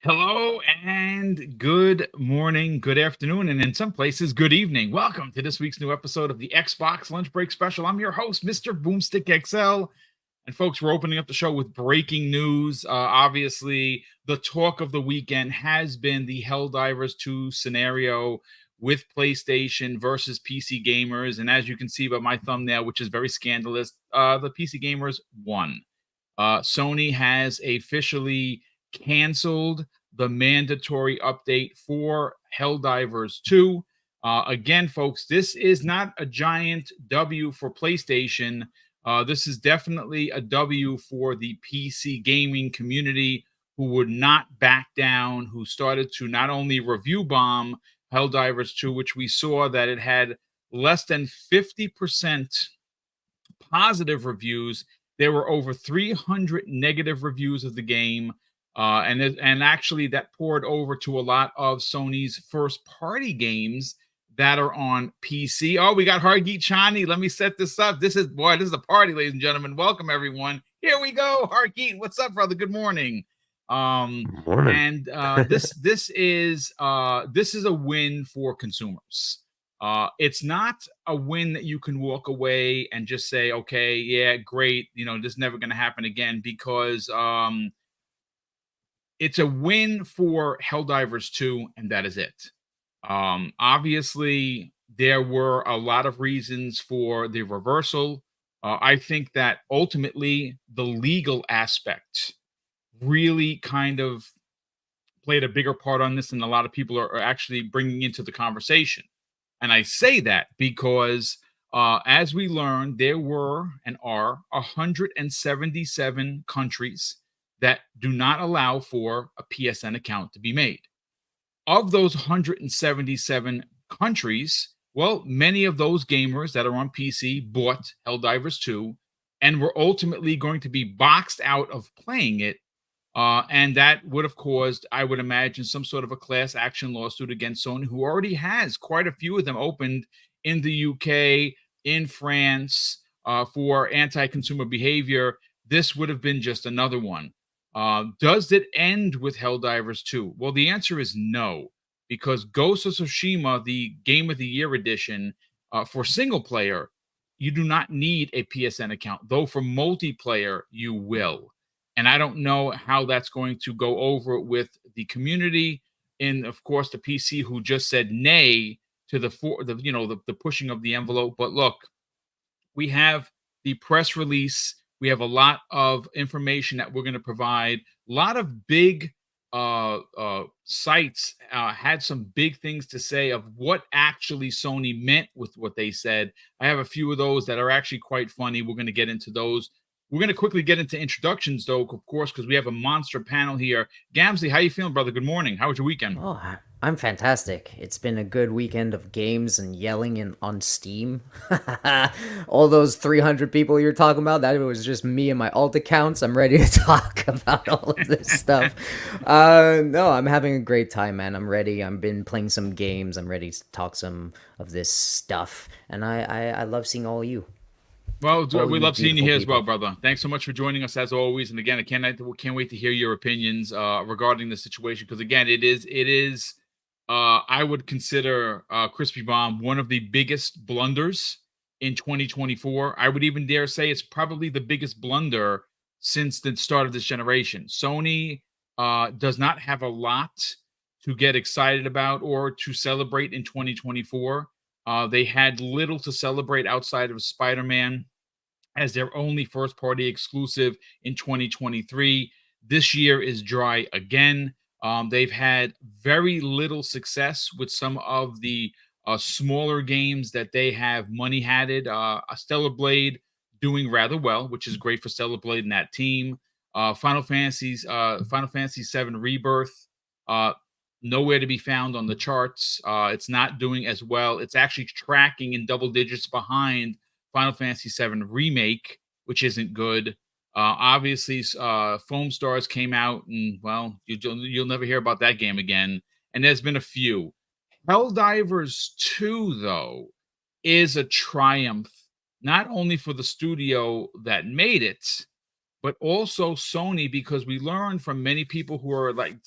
Hello and good morning, good afternoon, and in some places, good evening. Welcome to this week's new episode of the Xbox Lunch Break Special. I'm your host, Mr. BoomStick XL. And folks, we're opening up the show with breaking news. Obviously, the talk of the weekend has been the Helldivers 2 scenario with PlayStation versus PC gamers. And as you can see by my thumbnail, which is very scandalous, the PC gamers won. Sony has officially canceled the mandatory update for Helldivers 2. Again, folks, this is not a giant W for PlayStation. This is definitely a W for the PC gaming community who would not back down, who started to not only review bomb Helldivers 2, which we saw that it had less than 50% positive reviews. There were over 300 negative reviews of the game. And actually that poured over to a lot of Sony's first party games that are on PC. Oh, we got Hargeet Chani. Let me set this up. This is a party, ladies and gentlemen. Welcome everyone. Here we go. Hargeet, what's up, brother? Good morning. Morning. And this is a win for consumers. It's not a win that you can walk away and just say, okay, yeah, great, this is never going to happen again, because it's a win for Helldivers 2, and that is it. Obviously, there were a lot of reasons for the reversal. I think that ultimately the legal aspect really kind of played a bigger part on this than a lot of people are actually bringing into the conversation. And I say that because, as we learned, there were and are 177 countries that do not allow for a PSN account to be made. Of those 177 countries, well, many of those gamers that are on PC bought Helldivers 2 and were ultimately going to be boxed out of playing it. And that would have caused, I would imagine, some sort of a class action lawsuit against Sony, who already has quite a few of them opened in the UK, in France, for anti-consumer behavior. This would have been just another one. Does it end with Helldivers 2? Well, the answer is no, because Ghost of Tsushima, the Game of the Year edition, for single player, you do not need a PSN account, though for multiplayer, you will. And I don't know how that's going to go over with the community, and of course the PC, who just said nay to the pushing of the envelope. But look, we have the press release. We have a lot of information that we're going to provide. A lot of big sites had some big things to say of what actually Sony meant with what they said. I have a few of those that are actually quite funny. We're going to get into those. We're going to quickly get into introductions, though, of course, because we have a monster panel here. Gamsley, how you feeling, brother? Good morning. How was your weekend? Oh, I'm fantastic. It's been a good weekend of games and yelling on Steam. All those 300 people you're talking about, that was just me and my alt accounts. I'm ready to talk about all of this stuff. No, I'm having a great time, man. I'm ready. I've been playing some games. I'm ready to talk some of this stuff. And I love seeing all you. Well, All we you love seeing you beautiful here as well, people. brother. Thanks so much for joining us as always. And again, I can't wait to hear your opinions regarding the situation, because again, it is I would consider Crispy Bomb one of the biggest blunders in 2024. I would even dare say it's probably the biggest blunder since the start of this generation. Sony does not have a lot to get excited about or to celebrate in 2024. They had little to celebrate outside of Spider-Man as their only first party exclusive in 2023. This year is dry again. They've had very little success with some of the smaller games that they have money hatted. A Stellar Blade doing rather well, which is great for Stellar Blade and that team. Final Fantasy 7 Rebirth, uh, nowhere to be found on the charts. It's not doing as well. It's actually tracking in double digits behind Final Fantasy 7 Remake, which isn't good. Obviously, Foam Stars came out, and well, you'll never hear about that game again. And there's been a few. Helldivers 2, though, is a triumph, not only for the studio that made it, but also Sony, because we learned from many people who are like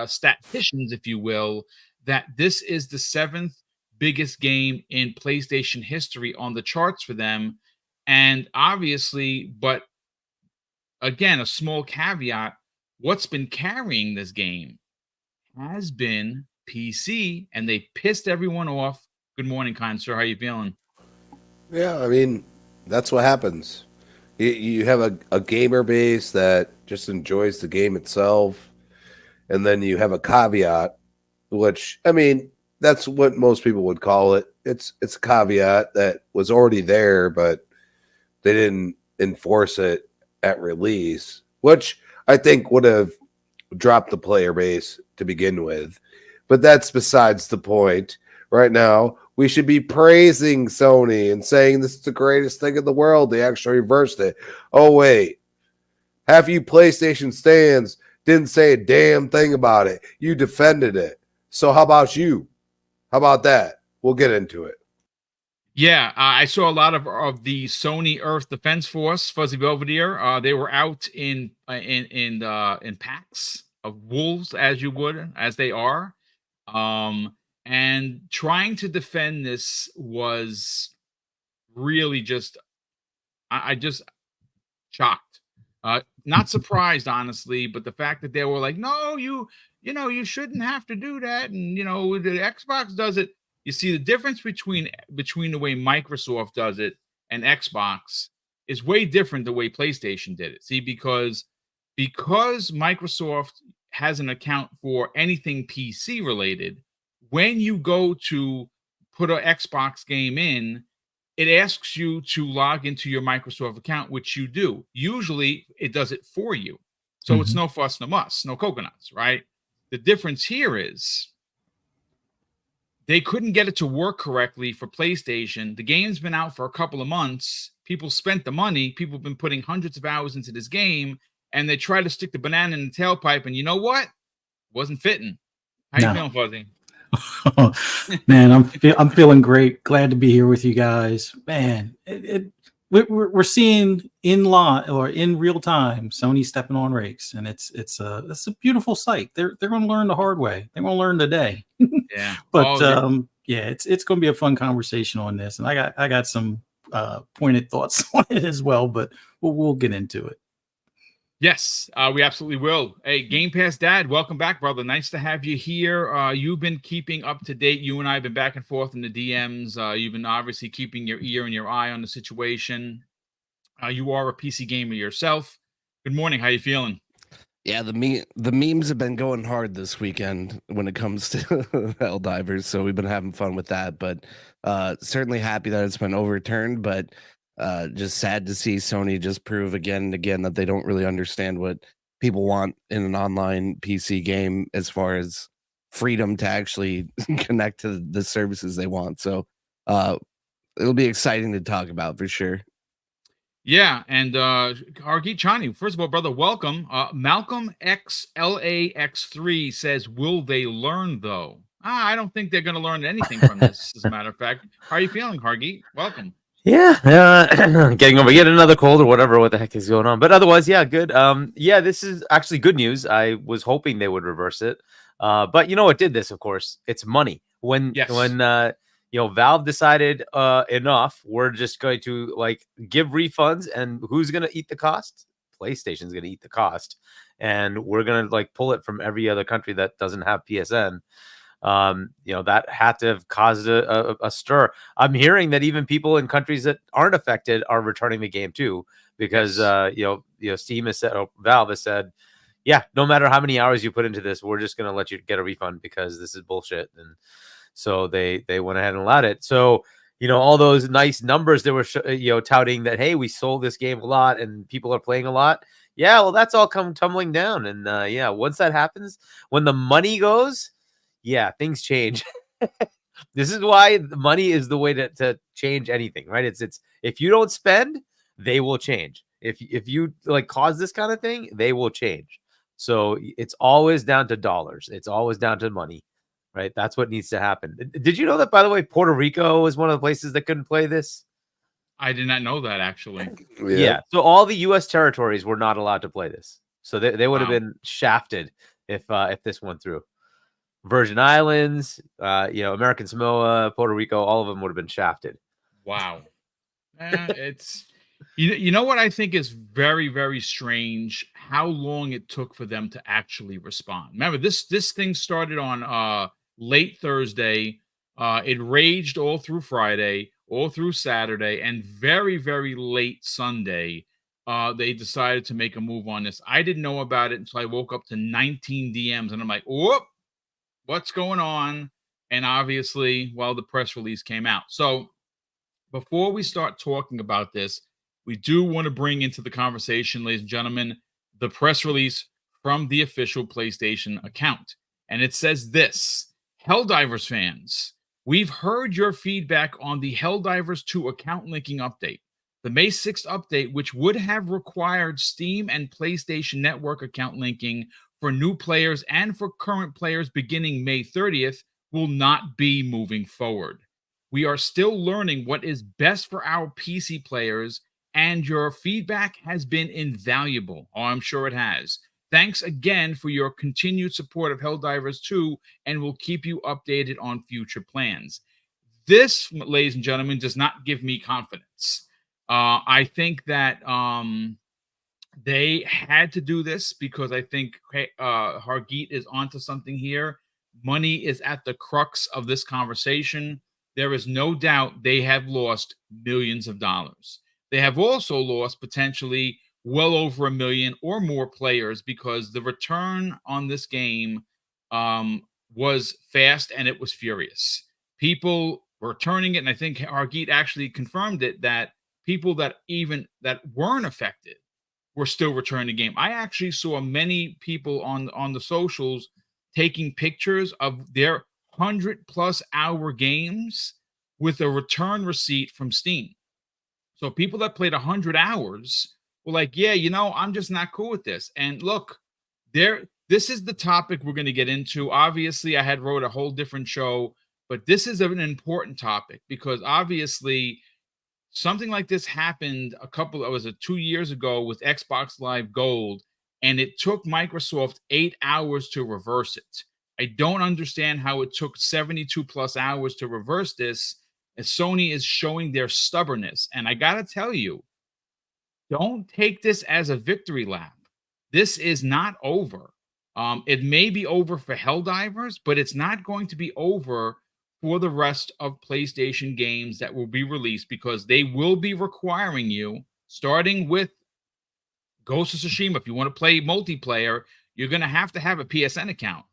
statisticians, if you will, that this is the seventh biggest game in PlayStation history on the charts for them. And obviously, but again, a small caveat, what's been carrying this game has been PC, and they pissed everyone off. Good morning, kind sir. How you feeling? Yeah, I mean, that's what happens. You have a gamer base that just enjoys the game itself, and then you have a caveat, which, I mean, that's what most people would call it. It's a caveat that was already there, but they didn't enforce it at release, which I think would have dropped the player base to begin with. But that's besides the point. Right now, we should be praising Sony and saying this is the greatest thing in the world. They actually reversed it. Oh, wait. Half you PlayStation stands didn't say a damn thing about it. You defended it. So how about you? How about that? We'll get into it. Yeah, I saw a lot of the Sony Earth Defense Force, Fuzzy Belvedere. They were out in packs of wolves, as you would, as they are, and trying to defend this was really just, I just shocked. Not surprised, honestly, but the fact that they were like, "No, you shouldn't have to do that," and the Xbox does it. You see, the difference between the way Microsoft does it and Xbox is way different the way PlayStation did it. See, because Microsoft has an account for anything PC related, when you go to put an Xbox game in, it asks you to log into your Microsoft account, which you do. Usually it does it for you. So it's no fuss, no muss, no coconuts, right? The difference here is they couldn't get it to work correctly for PlayStation. The game's been out for a couple of months. People spent the money. People have been putting hundreds of hours into this game, and they try to stick the banana in the tailpipe, and you know what? Wasn't fitting. How you feeling, Fuzzy? Man, I'm feeling great. Glad to be here with you guys. Man, we're seeing in real time Sony stepping on rakes, and it's a beautiful sight. They're going to learn the hard way. They're going to learn today. Yeah, but yeah, it's going to be a fun conversation on this, and I got some pointed thoughts on it as well. But we'll get into it. Yes, we absolutely will. Hey, Game Pass Dad, welcome back, brother. Nice to have you here. You've been keeping up to date. You and I have been back and forth in the DMs. You've been obviously keeping your ear and your eye on the situation. You are a PC gamer yourself. Good morning. How you feeling? Yeah, the memes have been going hard this weekend when it comes to Helldivers, so we've been having fun with that. But certainly happy that it's been overturned, but just sad to see Sony just prove again and again that they don't really understand what people want in an online PC game as far as freedom to actually connect to the services they want. So it'll be exciting to talk about for sure. Yeah, and Hargeet Chani, first of all, brother, welcome. Malcolm XLAX3 says, will they learn, though? I don't think they're going to learn anything from this, as a matter of fact. How are you feeling, Hargeet? Welcome. Yeah, getting over yet another cold or whatever. What the heck is going on? But otherwise, yeah, good. Yeah, this is actually good news. I was hoping they would reverse it, but you know what did this? Of course, it's money. When Valve decided enough, we're just going to like give refunds, and who's going to eat the cost? PlayStation's going to eat the cost, and we're going to like pull it from every other country that doesn't have PSN. That had to have caused a stir. I'm hearing that even people in countries that aren't affected are returning the game too, because Steam has said, Valve has said, yeah, no matter how many hours you put into this, we're just going to let you get a refund because this is bullshit. And so they went ahead and allowed it. So all those nice numbers they were touting that, hey, we sold this game a lot and people are playing a lot. Yeah, well, that's all come tumbling down. And once that happens, when the money goes, yeah, things change. This is why the money is the way to change anything, right? It's if you don't spend, they will change. If you like cause this kind of thing, they will change. So it's always down to dollars. It's always down to money, right? That's what needs to happen. Did you know that, by the way, Puerto Rico is one of the places that couldn't play this? I did not know that actually. Yeah. So all the U.S. territories were not allowed to play this. So they would have Wow. been shafted if this went through. Virgin Islands, American Samoa, Puerto Rico, all of them would have been shafted. Wow. It's you know what I think is very, very strange, how long it took for them to actually respond. Remember, this thing started on late Thursday. It raged all through Friday, all through Saturday, and very, very late Sunday. They decided to make a move on this. I didn't know about it until I woke up to 19 DMs, and I'm like, whoop, what's going on? And obviously, well, the press release came out. So before we start talking about this, we do want to bring into the conversation, ladies and gentlemen, the press release from the official PlayStation account. And it says this: Helldivers fans, we've heard your feedback on the Helldivers 2 account linking update. The May 6th update, which would have required Steam and PlayStation Network account linking for new players and for current players beginning May 30th, will not be moving forward. We are still learning what is best for our PC players, and your feedback has been invaluable. Oh, I'm sure it has. Thanks again for your continued support of Helldivers 2, and we'll keep you updated on future plans. This, ladies and gentlemen, does not give me confidence. I think that they had to do this because I think Hargeet is onto something here. Money is at the crux of this conversation. There is no doubt they have lost millions of dollars. They have also lost potentially well over 1 million or more players because the return on this game was fast and it was furious. People were returning it, and I think Hargeet actually confirmed it, that people that weren't affected were still returning the game. I actually saw many people on the socials taking pictures of their 100+ hour games with a return receipt from Steam. So people that played 100 hours were like, yeah, I'm just not cool with this. And look, this is the topic we're going to get into. Obviously, I had wrote a whole different show, but this is an important topic because obviously something like this happened 2 years ago with Xbox Live Gold, and it took Microsoft 8 hours to reverse it. I don't understand how it took 72+ hours to reverse this, as Sony is showing their stubbornness. And I got to tell you, don't take this as a victory lap. This is not over. It may be over for Helldivers, but it's not going to be over for the rest of PlayStation games that will be released, because they will be requiring you, starting with Ghost of Tsushima, if you want to play multiplayer, you're going to have a PSN account.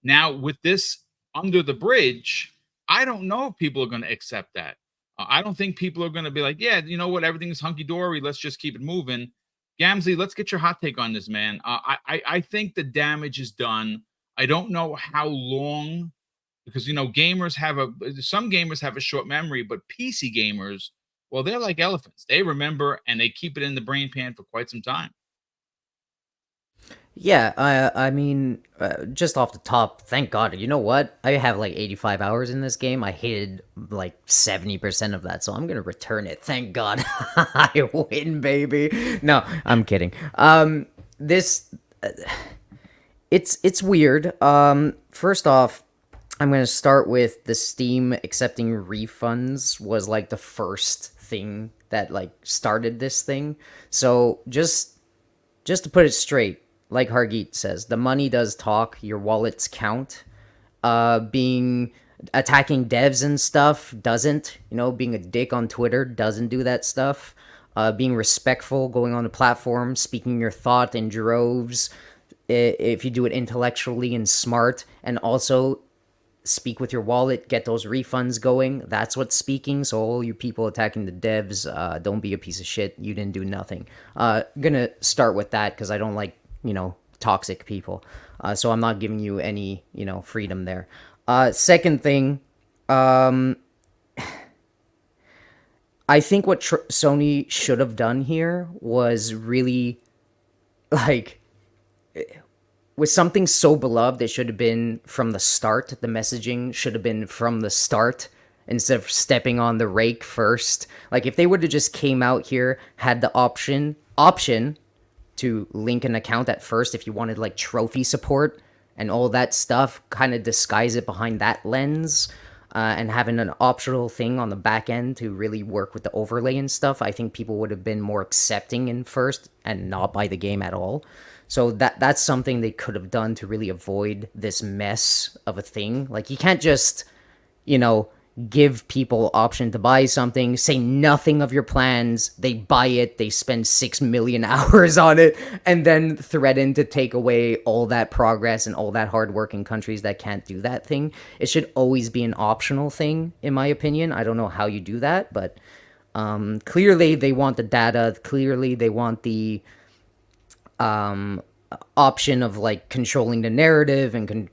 Now, with this under the bridge, I don't know if people are going to accept that. I don't think people are going to be like, yeah, you know what, everything's hunky-dory, let's just keep it moving. Gamzee, let's get your hot take on this, man. I think the damage is done. I don't know how long, because some gamers have a short memory, but PC gamers, well, they're like elephants. They remember and they keep it in the brain pan for quite some time. Yeah, I mean, just off the top, thank God. You know what? I have like 85 hours in this game. I hated like 70% of that, so I'm gonna return it. Thank God. I win, baby. No, I'm kidding. This, it's weird. First off, I'm gonna start with the Steam accepting refunds was like the first thing that like started this thing. So just to put it straight, like Hargeet says, the money does talk. Your wallets count. Attacking devs and stuff doesn't. Being a dick on Twitter doesn't do that stuff. Being respectful, going on the platform, speaking your thought in droves. If you do it intellectually and smart, and also speak with your wallet, get those refunds going. That's what's speaking. So all you people attacking the devs, don't be a piece of shit. You didn't do nothing. Gonna start with that because I don't like toxic people. So I'm not giving you any freedom there. Second thing, I think what Sony should have done here was really like, with something so beloved, it should have been from the start. The messaging should have been from the start. instead of stepping on the rake first. Like if they would have just came out here, had the option to link an account at first if you wanted like trophy support and all that stuff, kind of disguise it behind that lens, and having an optional thing on the back end to really work with the overlay and stuff, I think people would have been more accepting in first and not buy the game at all. So that's something they could have done to really avoid this mess of a thing. Like you can't just, give people option to buy something, say nothing of your plans, they buy it, they spend 6 million hours on it, and then threaten to take away all that progress and all that hard work in countries that can't do that thing. It should always be an optional thing, in my opinion. I don't know how you do that, but clearly they want the data. Clearly they want the option of like controlling the narrative and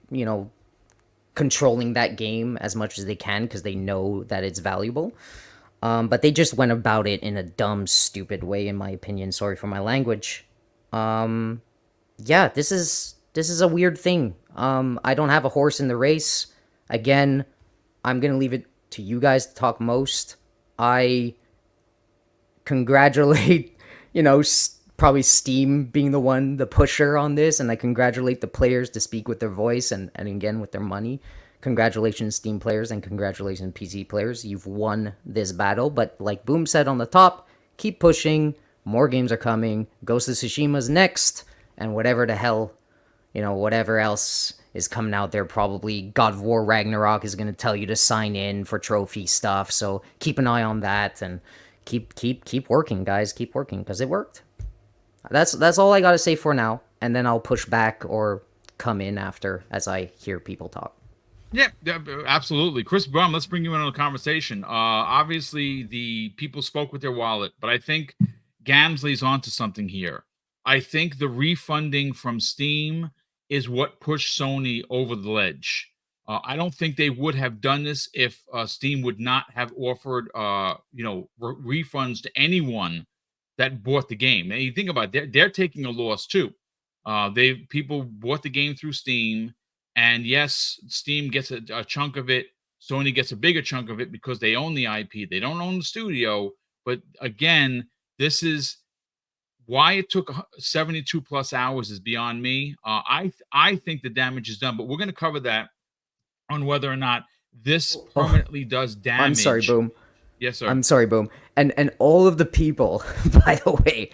controlling that game as much as they can because they know that it's valuable. But they just went about it in a dumb, stupid way, in my opinion. Sorry for my language. This is a weird thing. I don't have a horse in the race. Again, I'm gonna leave it to you guys to talk most. I congratulate, probably Steam being the pusher on this, and I congratulate the players to speak with their voice and again with their money. Congratulations, Steam players, and congratulations, PC players. You've won this battle, but like Boom said on the top, keep pushing. More games are coming. Ghost of Tsushima's next, and whatever the hell, whatever else is coming out there. Probably God of War Ragnarok is going to tell you to sign in for trophy stuff, so keep an eye on that, and keep working, guys. Keep working, because it worked. That's all I gotta say for now, and then I'll push back or come in after as I hear people talk. Yeah, absolutely. Chris Brown, let's bring you in on the conversation. Obviously, the people spoke with their wallet, but I think Gamsley's onto something here. I think the refunding from Steam is what pushed Sony over the ledge. I don't think they would have done this if Steam would not have offered, refunds to anyone that bought the game. And you think about it, they're taking a loss too. People bought the game through Steam, and yes, Steam gets a chunk of it. Sony gets a bigger chunk of it because they own the IP. They don't own the studio. But again, this is why it took 72 plus hours is beyond me. I think the damage is done, but we're going to cover that on whether or not this permanently does damage. I'm sorry, Boom. Yes, sir. I'm sorry, Boom. And all of the people, by the way,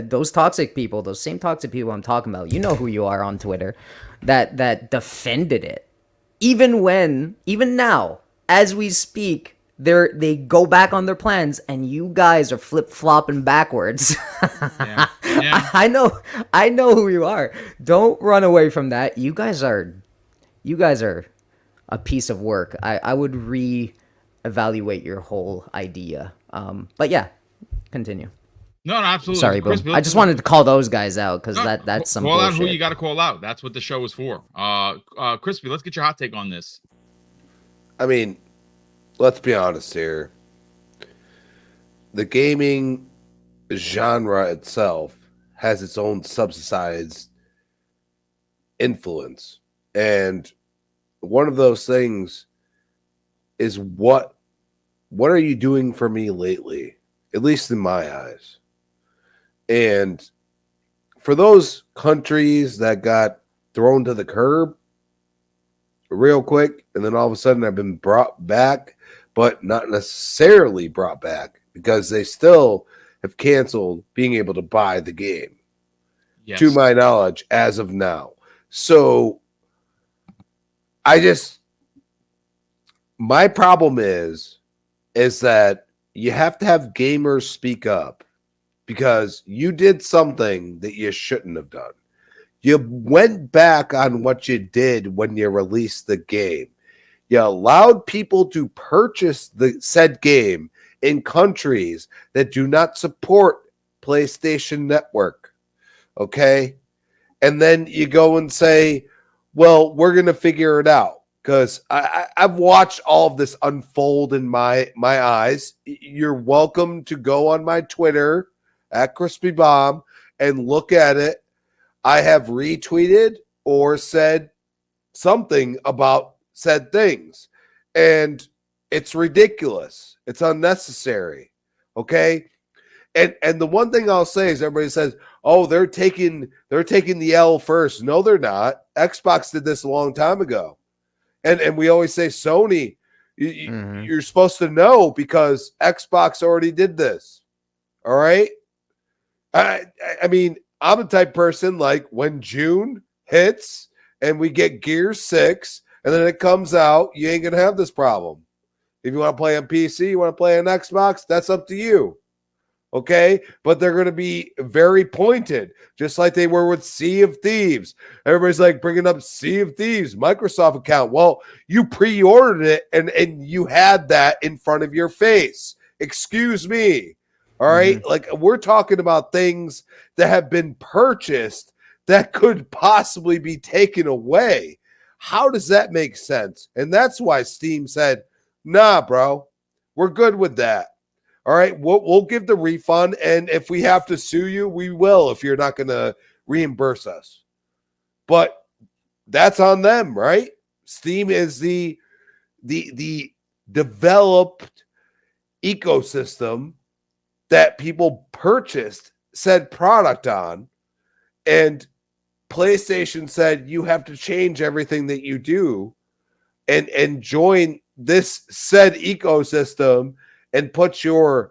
those toxic people, those same toxic people I'm talking about, you know who you are on Twitter, that defended it. Even now, as we speak, they go back on their plans, and you guys are flip-flopping backwards. Yeah. I know who you are. Don't run away from that. You guys are a piece of work. I would evaluate your whole idea. But yeah, continue. No, absolutely. Sorry, Boom. I just wanted to call those guys out because that's some call bullshit. out who you got to call out. That's what the show is for. Crispy, let's get your hot take on this. I mean, let's be honest here. The gaming genre itself has its own subsidized influence, and one of those things is what are you doing for me lately, at least in my eyes. And for those countries that got thrown to the curb real quick, and then all of a sudden have been brought back, but not necessarily brought back, because they still have canceled being able to buy the game, Yes. to my knowledge, as of now. So my problem is that you have to have gamers speak up, because you did something that you shouldn't have done. You went back on what you did when you released the game. You allowed people to purchase the said game in countries that do not support PlayStation Network. Okay? And then you go and say, well, we're going to figure it out. Because I've watched all of this unfold in my eyes. You're welcome to go on my Twitter at Crispy Bomb and look at it. I have retweeted or said something about said things. And It's ridiculous. It's unnecessary. Okay. And the one thing I'll say is everybody says, oh, they're taking the L first. No, they're not. Xbox did this a long time ago. And we always say Sony, you're supposed to know because Xbox already did this. All right. I mean, I'm the type of person like when June hits and we get Gears 6 and then it comes out, you ain't gonna have this problem. If you want to play on PC, you want to play on Xbox, that's up to you. Okay, but they're going to be very pointed, just like they were with Sea of Thieves. Everybody's like bringing up Sea of Thieves, Microsoft account. Well, you pre-ordered it and you had that in front of your face. Excuse me. All right, like we're talking about things that have been purchased that could possibly be taken away. How does that make sense? And that's why Steam said, nah, bro, we're good with that. All right, we'll give the refund, and if we have to sue you, we will if you're not going to reimburse us. But that's on them, right? Steam is the developed ecosystem that people purchased said product on, and PlayStation said you have to change everything that you do and join this said ecosystem and put your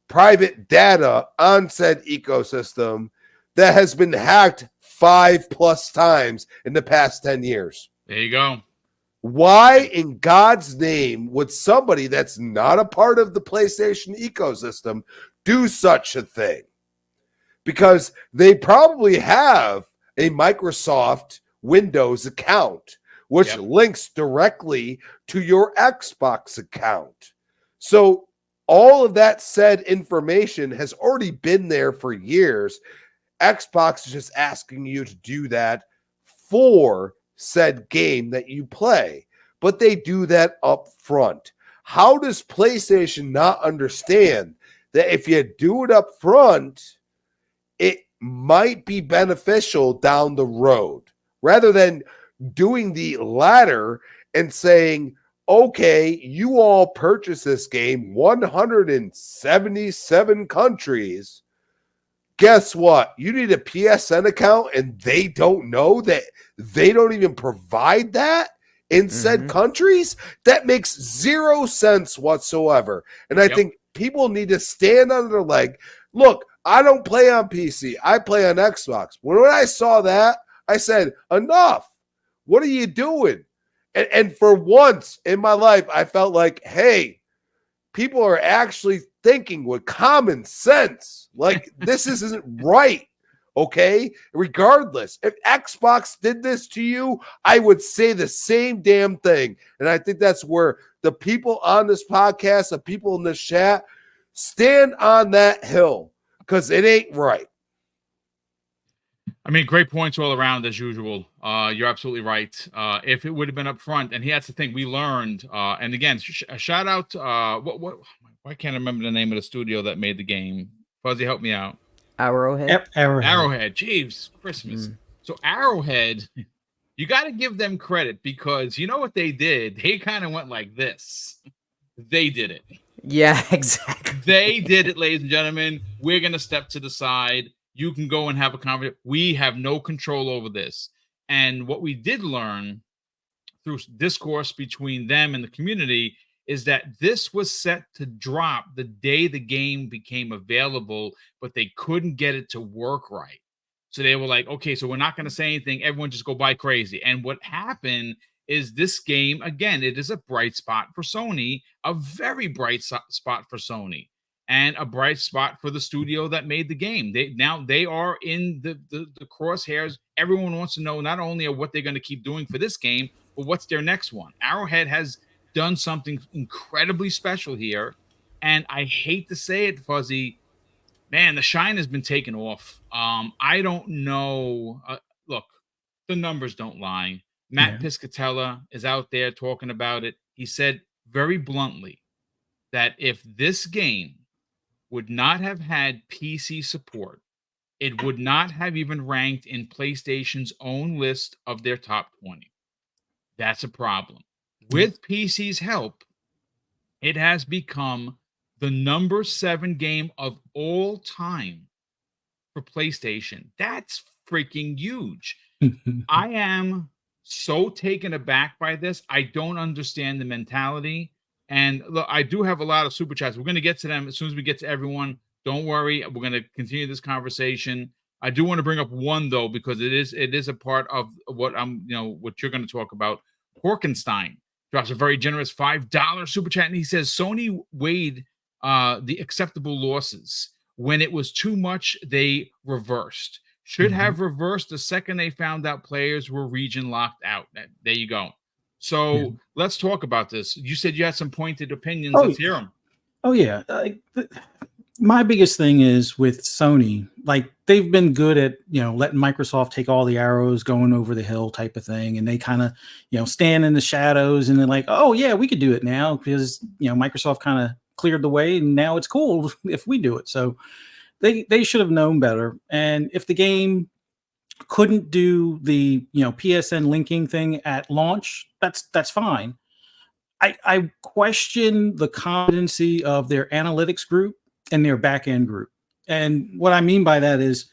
private data on said ecosystem that has been hacked 5+ times in the past 10 years. There you go. Why in God's name would somebody that's not a part of the PlayStation ecosystem do such a thing? Because they probably have a Microsoft Windows account, which links directly to your Xbox account. So all of that said information has already been there for years. Xbox is just asking you to do that for said game that you play, but they do that up front. How does PlayStation not understand that if you do it up front, it might be beneficial down the road rather than doing the latter and saying, okay, you all purchased this game 177 countries. Guess what? You need a PSN account and they don't know that they don't even provide that in said countries? That makes zero sense whatsoever. And I think people need to stand on their leg. Look, I don't play on PC. I play on Xbox. When I saw that, I said, enough. What are you doing? And for once in my life, I felt like, hey, people are actually thinking with common sense. Like, this isn't right, okay? Regardless, if Xbox did this to you, I would say the same damn thing. And I think that's where the people on this podcast, the people in this chat, stand on that hill because it ain't right. I mean, great points all around as usual. You're absolutely right. If it would have been up front, and that's the thing we learned. And again, a shout out. Why can't I remember the name of the studio that made the game? Fuzzy, help me out. Arrowhead. Arrowhead. Jeez, Christmas. So Arrowhead, you got to give them credit because you know what they did? They kind of went like this. They did it. Yeah, exactly. They did it, ladies and gentlemen. We're going to step to the side. You can go and have a conversation. We have no control over this. And what we did learn through discourse between them and the community is that this was set to drop the day the game became available, but they couldn't get it to work right. So they were like, okay, so we're not going to say anything. Everyone just go buy crazy. And what happened is this game, again, it is a bright spot for Sony, a very bright spot for Sony. And a bright spot for the studio that made the game. They are in the crosshairs. Everyone wants to know not only what they're going to keep doing for this game, but what's their next one. Arrowhead has done something incredibly special here, and I hate to say it, Fuzzy, man, the shine has been taken off. I don't know. Look, the numbers don't lie. Matt Piscatella is out there talking about it. He said very bluntly that if this game would not have had PC support, it would not have even ranked in PlayStation's own list of their top 20. That's a problem. With PC's help, It has become the number 7 game of all time for PlayStation. That's freaking huge. I am so taken aback by this. I don't understand the mentality. And look, I do have a lot of super chats. We're going to get to them as soon as we get to everyone. Don't worry. We're going to continue this conversation. I do want to bring up one though, because it is a part of what what you're going to talk about. Horkenstein drops a very generous $5 super chat, and he says Sony weighed the acceptable losses. When it was too much, they reversed. Should have reversed the second they found out players were region locked out. There you go. So let's talk about this. You said you had some pointed opinions. Let's hear them. Oh yeah. My biggest thing is with Sony, like they've been good at, letting Microsoft take all the arrows going over the hill type of thing. And they kind of, stand in the shadows and they're like, oh yeah, we could do it now because, Microsoft kind of cleared the way and now it's cool if we do it. So they should have known better. And if the game couldn't do the PSN linking thing at launch, that's fine. I question the competency of their analytics group and their back-end group. And what I mean by that is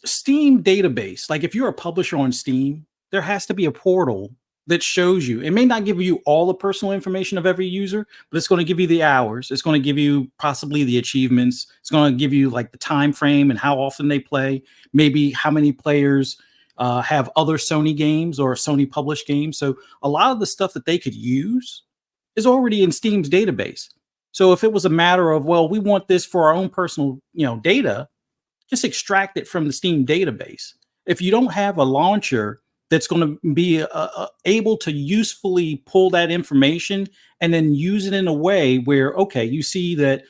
Steam database. Like if you're a publisher on Steam, there has to be a portal that shows you. It may not give you all the personal information of every user, but it's going to give you the hours. It's going to give you possibly the achievements. It's going to give you like the time frame and how often they play, maybe how many players have other Sony games or Sony published games. So a lot of the stuff that they could use is already in Steam's database. So if it was a matter of, well, we want this for our own personal, data, just extract it from the Steam database. If you don't have a launcher that's going to be able to usefully pull that information and then use it in a way where, okay, you see that,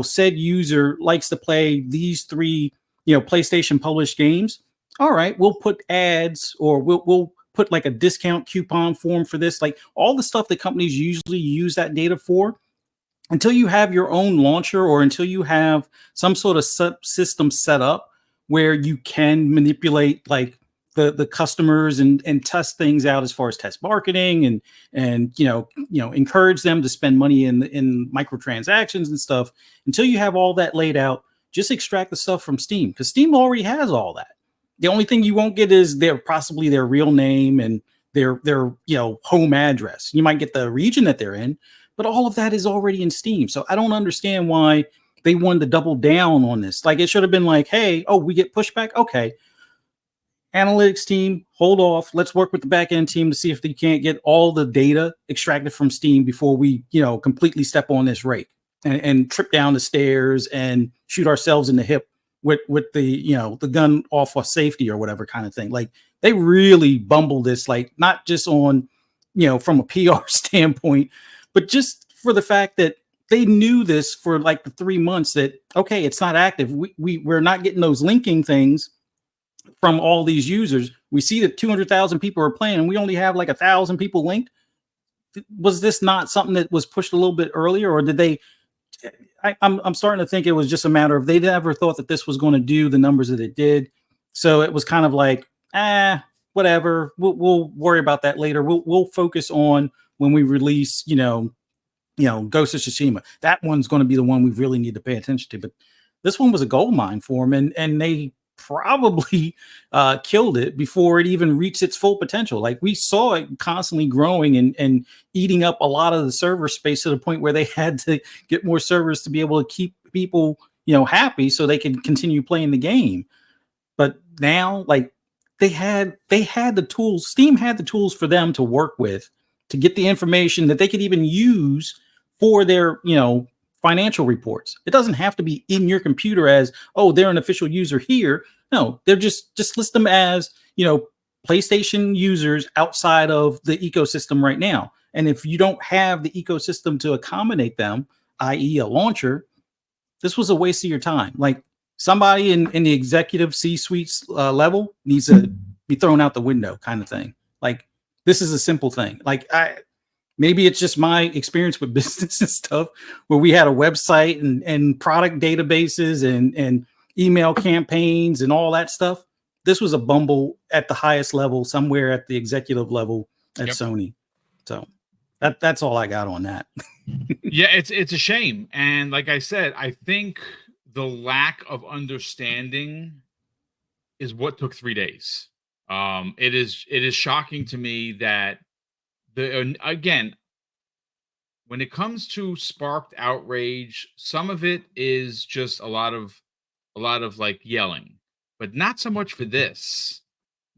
said user likes to play these 3, PlayStation published games. All right, we'll put ads or we'll put like a discount coupon form for this, like all the stuff that companies usually use that data for. Until you have your own launcher or until you have some sort of system set up where you can manipulate like the customers and test things out as far as test marketing and encourage them to spend money in microtransactions and stuff. Until you have all that laid out, just extract the stuff from Steam because Steam already has all that. The only thing you won't get is possibly their real name and their home address. You might get the region that they're in, but all of that is already in Steam. So I don't understand why they wanted to double down on this. Like it should have been like, hey, we get pushback. Okay. Analytics team, hold off. Let's work with the back-end team to see if they can't get all the data extracted from Steam before we, completely step on this rake and trip down the stairs and shoot ourselves in the hip with the, the gun off of safety or whatever kind of thing. Like they really bumbled this, like not just on, from a PR standpoint, but just for the fact that they knew this for like the 3 months that, okay, it's not active. We're not getting those linking things from all these users. We see that 200,000 people are playing and we only have like 1,000 people linked. Was this not something that was pushed a little bit earlier, or did they? I'm starting to think it was just a matter of they never thought that this was going to do the numbers that it did. So it was kind of like, whatever. We'll worry about that later. We'll focus on when we release, Ghost of Tsushima. That one's going to be the one we really need to pay attention to. But this one was a gold mine for them, and they probably killed it before it even reached its full potential. Like we saw it constantly growing and eating up a lot of the server space to the point where they had to get more servers to be able to keep people, happy so they could continue playing the game. But now, like they had the tools. Steam had the tools for them to work with to get the information that they could even use for their, financial reports. It doesn't have to be in your computer as, they're an official user here. No, they're just list them as, PlayStation users outside of the ecosystem right now. And if you don't have the ecosystem to accommodate them, i.e. a launcher, this was a waste of your time. Like somebody in the executive C-suite level needs to be thrown out the window kind of thing. Like this is a simple thing. Like maybe it's just my experience with business and stuff where we had a website and product databases and email campaigns and all that stuff. This was a bumble at the highest level, somewhere at the executive level at Sony. So that's all I got on that. Yeah, it's a shame. And like I said, I think the lack of understanding is what took 3 days. It is shocking to me that again, when it comes to sparked outrage, some of it is just a lot of like yelling, but not so much for this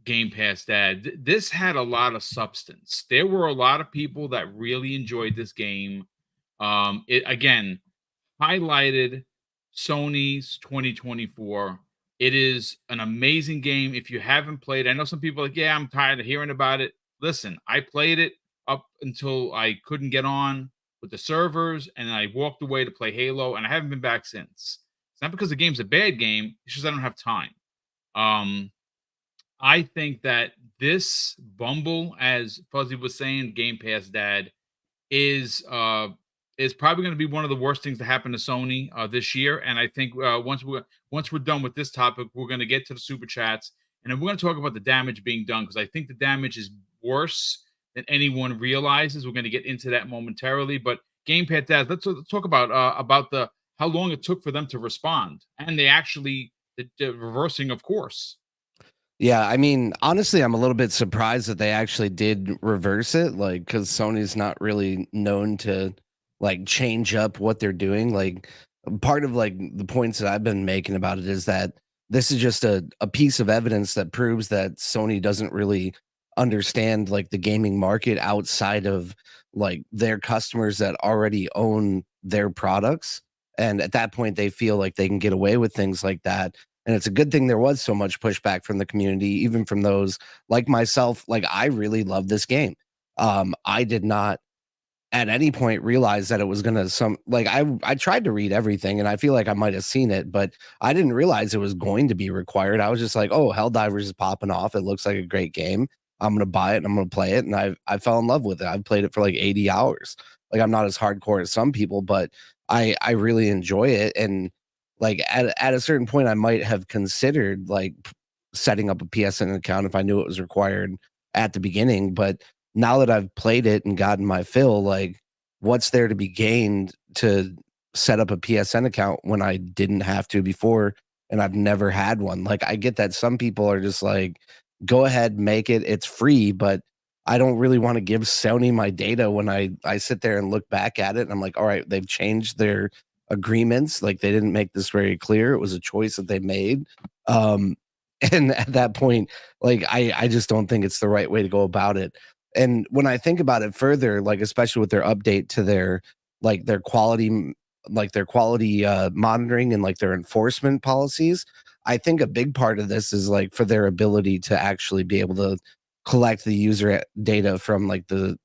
Game Pass Dad. This had a lot of substance. There were a lot of people that really enjoyed this game. It again highlighted Sony's 2024. It is an amazing game. If you haven't played, I know some people are like, yeah, I'm tired of hearing about it. Listen, I played it up until I couldn't get on with the servers, and I walked away to play Halo, and I haven't been back since. It's not because the game's a bad game, it's just I don't have time. Um, I think that this Bumble, as Fuzzy was saying, Game Pass Dad, is uh is probably going to be one of the worst things to happen to Sony this year. And I think once we're done with this topic, we're going to get to the super chats, and then we're going to talk about the damage being done, because I think the damage is worse than anyone realizes. We're going to get into that momentarily. But Game Pass Dad, let's talk about the how long it took for them to respond, and they actually the reversing of course. Yeah, I mean, honestly, I'm a little bit surprised that they actually did reverse it, like, because Sony's not really known to like change up what they're doing. Like, part of like the points that I've been making about it is that this is just a piece of evidence that proves that Sony doesn't really understand like the gaming market outside of like their customers that already own their products. And at that point, they feel like they can get away with things like that, and it's a good thing there was so much pushback from the community, even from those like myself. Like, I really love this game. I did not at any point realize that it was gonna I tried to read everything, and I feel like I might have seen it, but I didn't realize it was going to be required. I was just like, oh, Helldivers is popping off. It looks like a great game. I'm gonna buy it and I'm gonna play it. And I fell in love with it. I've played it for like 80 hours. Like, I'm not as hardcore as some people, but I really enjoy it. And like at a certain point, I might have considered like setting up a PSN account if I knew it was required at the beginning. But now that I've played it and gotten my fill, like, what's there to be gained to set up a PSN account when I didn't have to before, and I've never had one? Like, I get that some people are just like, go ahead, make it, it's free, but I don't really want to give Sony my data when I sit there and look back at it and I'm like, all right, they've changed their agreements. Like, they didn't make this very clear. It was a choice that they made. And at that point, like, I just don't think it's the right way to go about it. And when I think about it further, like, especially with their update to their quality, monitoring and like their enforcement policies, I think a big part of this is like for their ability to actually be able to collect the user data from like the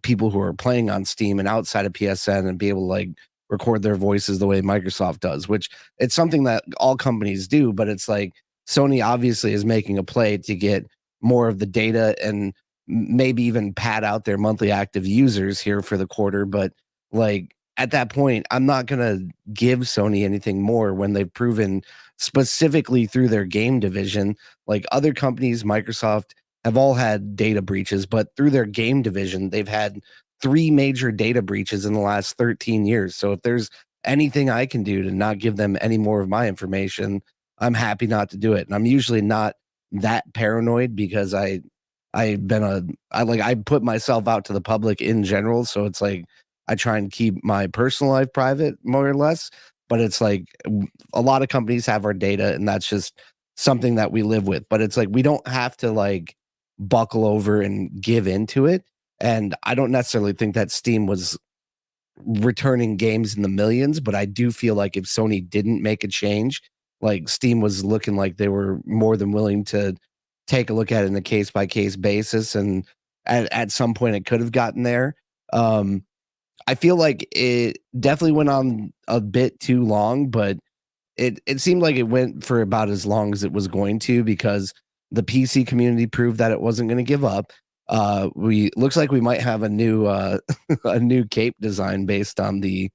people who are playing on Steam and outside of PSN, and be able to like record their voices the way Microsoft does, which it's something that all companies do. But it's like Sony obviously is making a play to get more of the data and maybe even pad out their monthly active users here for the quarter. But like, at that point, I'm not going to give Sony anything more when they've proven specifically through their game division. Like, other companies, Microsoft, have all had data breaches, but through their game division, they've had 3 major data breaches in the last 13 years. So if there's anything I can do to not give them any more of my information, I'm happy not to do it. And I'm usually not that paranoid, because I put myself out to the public in general. So it's like, I try and keep my personal life private, more or less. But it's like, a lot of companies have our data, and that's just something that we live with. But it's like, we don't have to like buckle over and give into it. And I don't necessarily think that Steam was returning games in the millions, but I do feel like if Sony didn't make a change, like, Steam was looking like they were more than willing to take a look at it in a case by case basis. And at some point it could have gotten there. I feel like it definitely went on a bit too long, but it seemed like it went for about as long as it was going to, because the PC community proved that it wasn't going to give up. We looks like we might have a new a new cape design based on the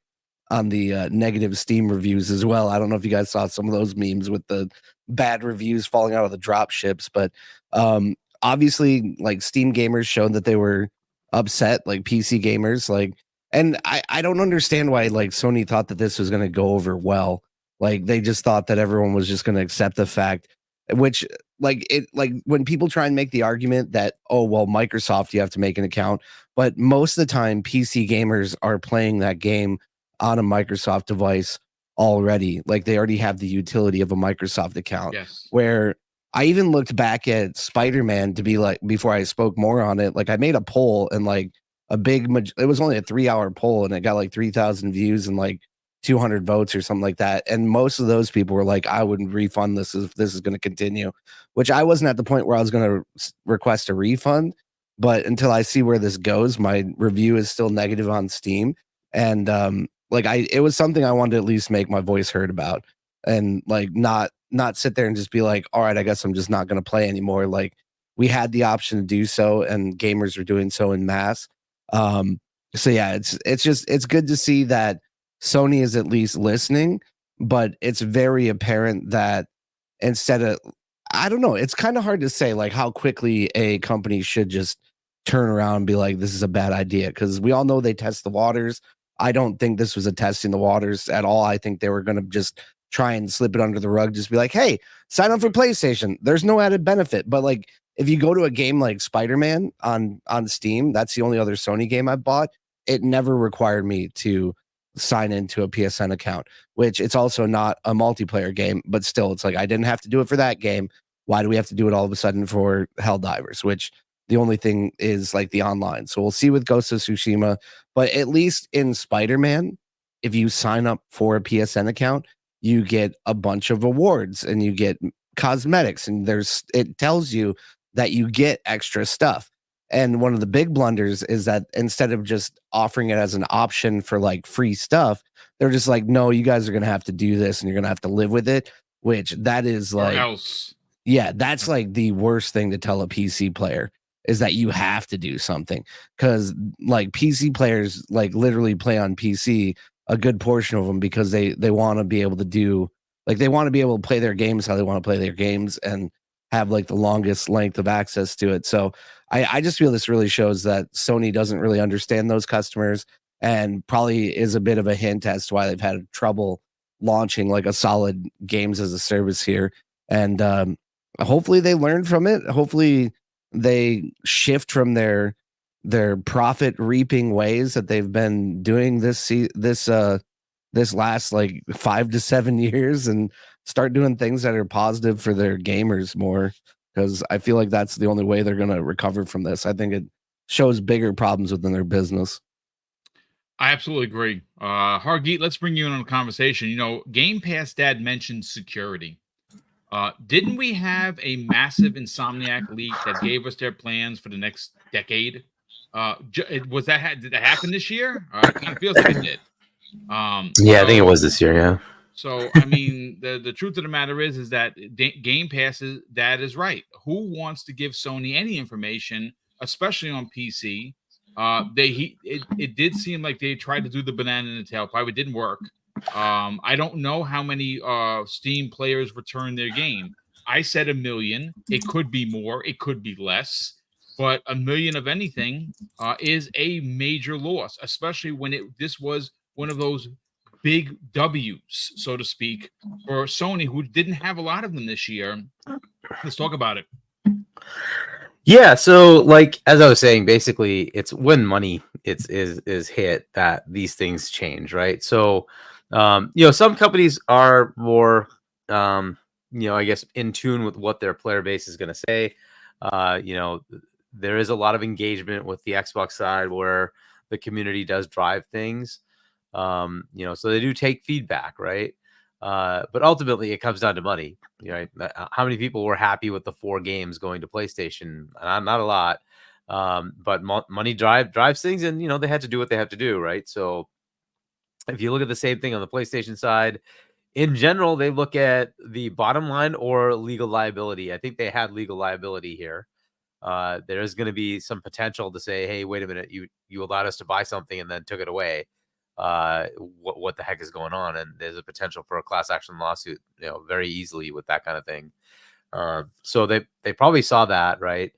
negative Steam reviews as well. I don't know if you guys saw some of those memes with the bad reviews falling out of the drop ships, but obviously, like, Steam gamers showed that they were upset, like PC gamers, like, And I don't understand why like Sony thought that this was going to go over well. Like they just thought that everyone was just going to accept the fact, which like when people try and make the argument that, oh well, Microsoft, you have to make an account, but most of the time PC gamers are playing that game on a Microsoft device already. Like they already have the utility of a Microsoft account. Yes. Where I even looked back at Spider-Man to be like, before I spoke more on it, like I made a poll and like it was only a 3-hour poll and it got like 3,000 views and like 200 votes or something like that. And most of those people were like, I wouldn't refund this if this is going to continue, which I wasn't at the point where I was going to request a refund. But until I see where this goes, my review is still negative on Steam. And it was something I wanted to at least make my voice heard about, and like not sit there and just be like, all right, I guess I'm just not going to play anymore. Like we had the option to do so and gamers are doing so in mass. So yeah, it's good to see that Sony is at least listening, but it's very apparent that instead of, I don't know, it's kind of hard to say like how quickly a company should just turn around and be like, this is a bad idea, because we all know they test the waters. I don't think this was a testing the waters at all. I think they were going to just try and slip it under the rug, just be like, hey, sign up for PlayStation. There's no added benefit. But like if you go to a game like Spider-Man on Steam, that's the only other Sony game I've bought. It never required me to sign into a PSN account, which it's also not a multiplayer game, but still it's like I didn't have to do it for that game. Why do we have to do it all of a sudden for Helldivers, which the only thing is like the online. So we'll see with Ghost of Tsushima, but at least in Spider-Man, if you sign up for a PSN account, you get a bunch of awards and you get cosmetics, and it tells you that you get extra stuff. And one of the big blunders is that instead of just offering it as an option for like free stuff, they're just like, no, you guys are going to have to do this and you're going to have to live with it, which that is like, Or else. yeah, that's like the worst thing to tell a PC player, is that you have to do something, because like PC players like literally play on PC, a good portion of them, because they want to be able to do, like they want to be able to play their games how they want to play their games and have like the longest length of access to it. So I just feel this really shows that Sony doesn't really understand those customers, and probably is a bit of a hint as to why they've had trouble launching like a solid games as a service here. And hopefully they learn from it. Hopefully they shift from their profit reaping ways that they've been doing this last like 5 to 7 years, and start doing things that are positive for their gamers more, because I feel like that's the only way they're going to recover from this. I think it shows bigger problems within their business. I absolutely agree. Hargeet, let's bring you in on a conversation. You know, Game Pass Dad mentioned security. Didn't we have a massive Insomniac leak that gave us their plans for the next decade? Did that happen this year? It kind of feels like it did. Yeah, I think it was this year. Yeah. So I mean, the truth of the matter is that Game Pass Dad is right. Who wants to give Sony any information, especially on PC? It did seem like they tried to do the banana in the tailpipe. It didn't work. I don't know how many Steam players returned their game. I said 1 million. It could be more. It could be less. But 1 million of anything is a major loss, especially when this was one of those big W's, so to speak, for Sony, who didn't have a lot of them this year. Let's talk about it. Yeah, so like as I was saying, basically it's when money is hit that these things change, right? So some companies are more I guess in tune with what their player base is going to say. There is a lot of engagement with the Xbox side where the community does drive things. So they do take feedback, right? But ultimately it comes down to money, right? How many people were happy with the 4 games going to PlayStation? Not a lot. But money drives things, and they had to do what they have to do, right? So if you look at the same thing on the PlayStation side, in general, they look at the bottom line or legal liability. I think they had legal liability here. There is going to be some potential to say, hey, wait a minute, you allowed us to buy something and then took it away. What the heck is going on? And there's a potential for a class action lawsuit, very easily with that kind of thing. So they probably saw that, right?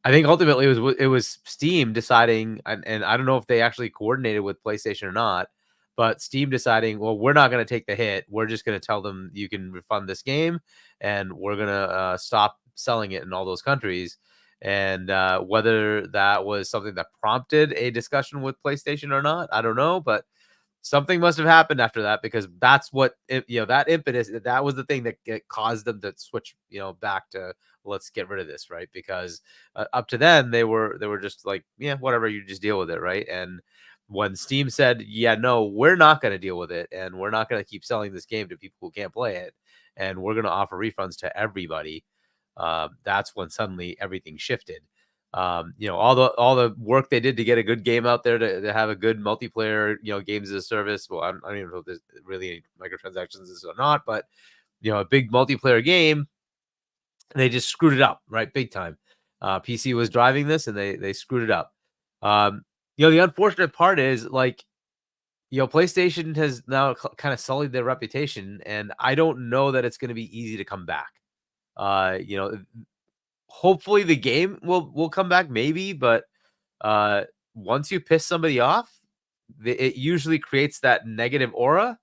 I think ultimately it was Steam deciding, and I don't know if they actually coordinated with PlayStation or not, but Steam deciding, well, we're not going to take the hit. We're just going to tell them you can refund this game, and we're going to stop selling it in all those countries. And whether that was something that prompted a discussion with PlayStation or not, I don't know, but something must have happened after that, because that's what that impetus, that was the thing that caused them to switch back to, let's get rid of this, right? Because up to then they were just like, yeah, whatever, you just deal with it, right? And when Steam said, yeah, no, we're not going to deal with it, and we're not going to keep selling this game to people who can't play it, and we're going to offer refunds to everybody, that's when suddenly everything shifted. All the work they did to get a good game out there, to have a good multiplayer, games as a service. Well, I don't even know if there's really any microtransactions or not, but a big multiplayer game, they just screwed it up, right? Big time. PC was driving this, and they screwed it up. The unfortunate part is, like, PlayStation has now kind of sullied their reputation, and I don't know that it's going to be easy to come back. Hopefully the game will come back, maybe, but once you piss somebody off, it usually creates that negative aura,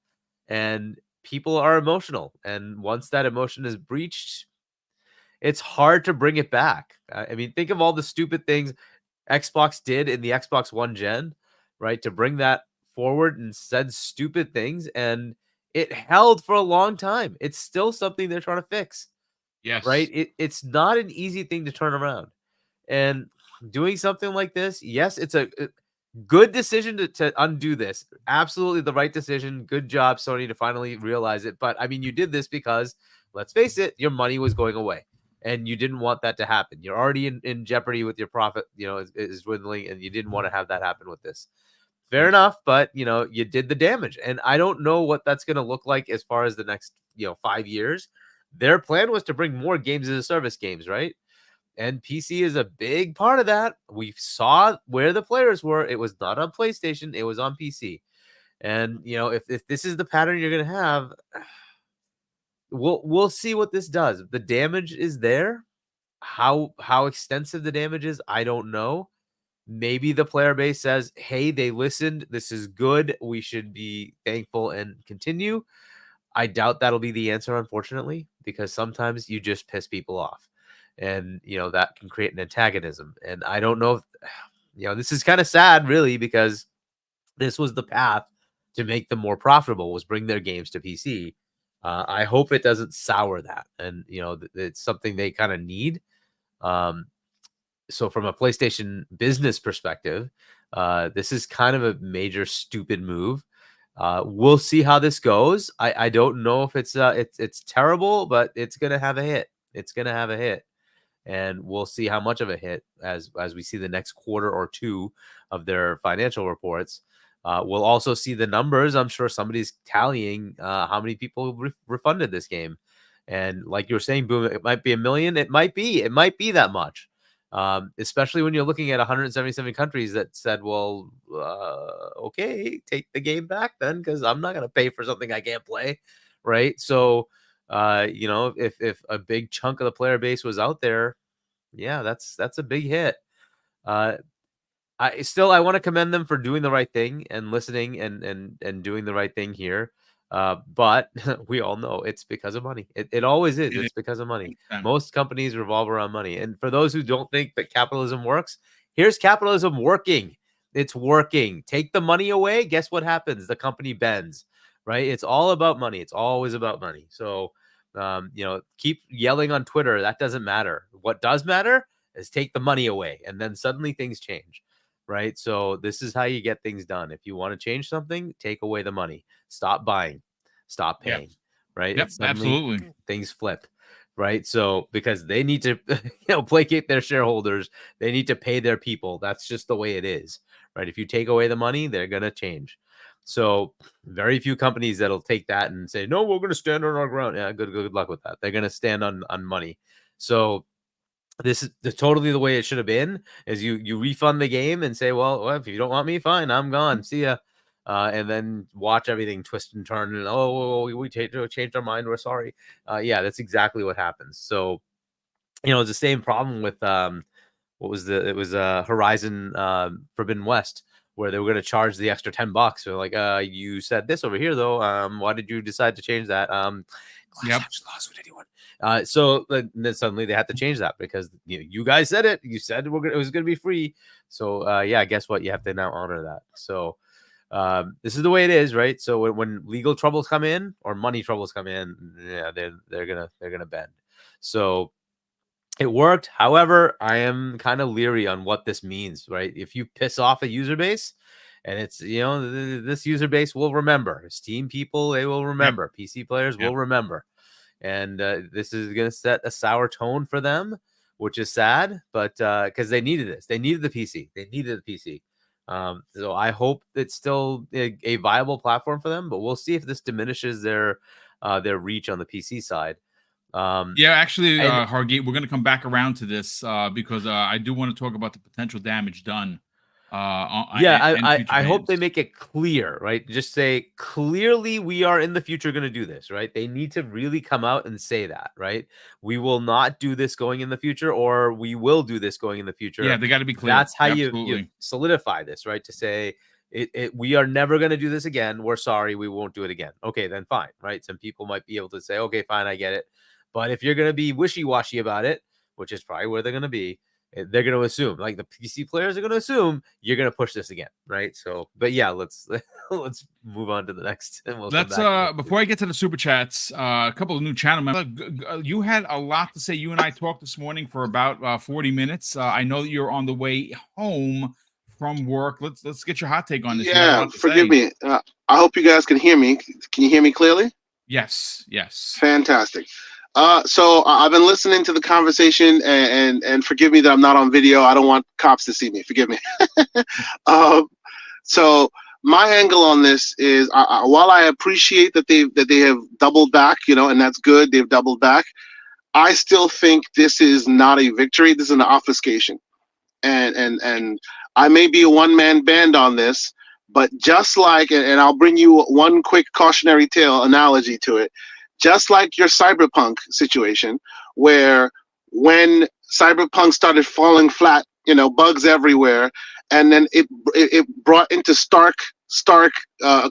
and people are emotional. And once that emotion is breached, it's hard to bring it back. I mean, think of all the stupid things Xbox did in the Xbox One gen, right? To bring that forward and said stupid things, and it held for a long time. It's still something they're trying to fix, right? Yes. It's not an easy thing to turn around. And doing something like this, yes, it's a good decision to undo this. Absolutely the right decision. Good job, Sony, to finally realize it. But I mean, you did this because, let's face it, your money was going away, and you didn't want that to happen. You're already in jeopardy with your profit, is dwindling, and you didn't want to have that happen with this. Fair enough, but you did the damage, and I don't know what that's going to look like as far as the next 5 years. Their plan was to bring more games as a service games, right? And PC is a big part of that. We saw where the players were. It was not on PlayStation, it was on PC. And if this is the pattern you're going to have, we'll see what this does. The damage is there. How extensive the damage is, I don't know. Maybe the player base says, hey, they listened. This is good. We should be thankful and continue. I doubt that'll be the answer, unfortunately, because sometimes you just piss people off, and that can create an antagonism. And I don't know if this is kind of sad, really, because this was the path to make them more profitable, was bring their games to PC. I hope it doesn't sour that, and it's something they kind of need. So from a PlayStation business perspective, this is kind of a major stupid move. We'll see how this goes. I don't know if it's terrible, but it's gonna have a hit. It's gonna have a hit, and we'll see how much of a hit as we see the next quarter or two of their financial reports. We'll also see the numbers. I'm sure somebody's tallying how many people refunded this game, and like you were saying, Boom, it might be 1 million. It might be that much. Especially when you're looking at 177 countries that said, well, okay, take the game back then, because I'm not going to pay for something I can't play, right? So, if a big chunk of the player base was out there, yeah, that's a big hit. I want to commend them for doing the right thing and listening and doing the right thing here. But we all know it's because of money. It always is. It's because of money. Most companies revolve around money. And for those who don't think that capitalism works, here's capitalism working. It's working. Take the money away. Guess what happens? The company bends, right? It's all about money. It's always about money. So, keep yelling on Twitter. That doesn't matter. What does matter is take the money away, and then suddenly things change, right? So this is how you get things done. If you want to change something, take away the money. Stop buying, stop paying, right? Yep, And suddenly absolutely. things flip, right? So because they need to placate their shareholders, they need to pay their people. That's just the way it is, right? If you take away the money, they're going to change. So very few companies that'll take that and say, no, we're going to stand on our ground. Yeah, good luck with that. They're going to stand on money. So this is totally the way it should have been, is you refund the game and say, well, if you don't want me, fine, I'm gone, see ya. And then watch everything twist and turn, and we changed our mind, we're sorry. Yeah, that's exactly what happens. So it's the same problem with what was it was Horizon Forbidden West, where they were going to charge the extra $10. So like, you said this over here though. Why did you decide to change that? Class action lawsuit, anyone? So then suddenly they had to change that because you guys said it. You said it was going to be free. So yeah, guess what? You have to now honor that. So this is the way it is, right? So when legal troubles come in or money troubles come in, yeah, they're gonna bend. So it worked. However, I am kind of leery on what this means, right? If you piss off a user base, and it's this user base will remember. Steam people, they will remember. PC players will remember, and this is gonna set a sour tone for them, which is sad. But because they needed this, they needed the PC, so I hope it's still a viable platform for them. But we'll see if this diminishes their reach on the PC side. Actually, Hargate, we're going to come back around to this because I do want to talk about the potential damage done. I hope they make it clear, right? Just say clearly we are in the future going to do this, right? They need to really come out and say that, right? We will not do this going in the future, or we will do this going in the future. Yeah, they got to be clear. That's how you solidify this, right? To say we are never going to do this again. We're sorry, we won't do it again. Okay, then fine, right? Some people might be able to say, okay, fine, I get it. But if you're going to be wishy-washy about it, which is probably where they're going to be, they're going to assume, like the PC players are going to assume, you're going to push this again, right? So, but yeah, let's move on to the next. And let's before I get to the super chats, a couple of new channel members. You had a lot to say. You and I talked this morning for about 40 minutes. I know that you're on the way home from work. Let's get your hot take on this. Yeah, forgive me. I hope you guys can hear me. Can you hear me clearly? Yes. Fantastic. So I've been listening to the conversation, and forgive me that I'm not on video. I don't want cops to see me. Forgive me. So my angle on this is, while I appreciate that they have doubled back, and that's good, they've doubled back. I still think this is not a victory. This is an obfuscation, and I may be a one-man band on this, but just like, and I'll bring you one quick cautionary tale analogy to it. Just like your Cyberpunk situation, where when Cyberpunk started falling flat, bugs everywhere, and then it brought into stark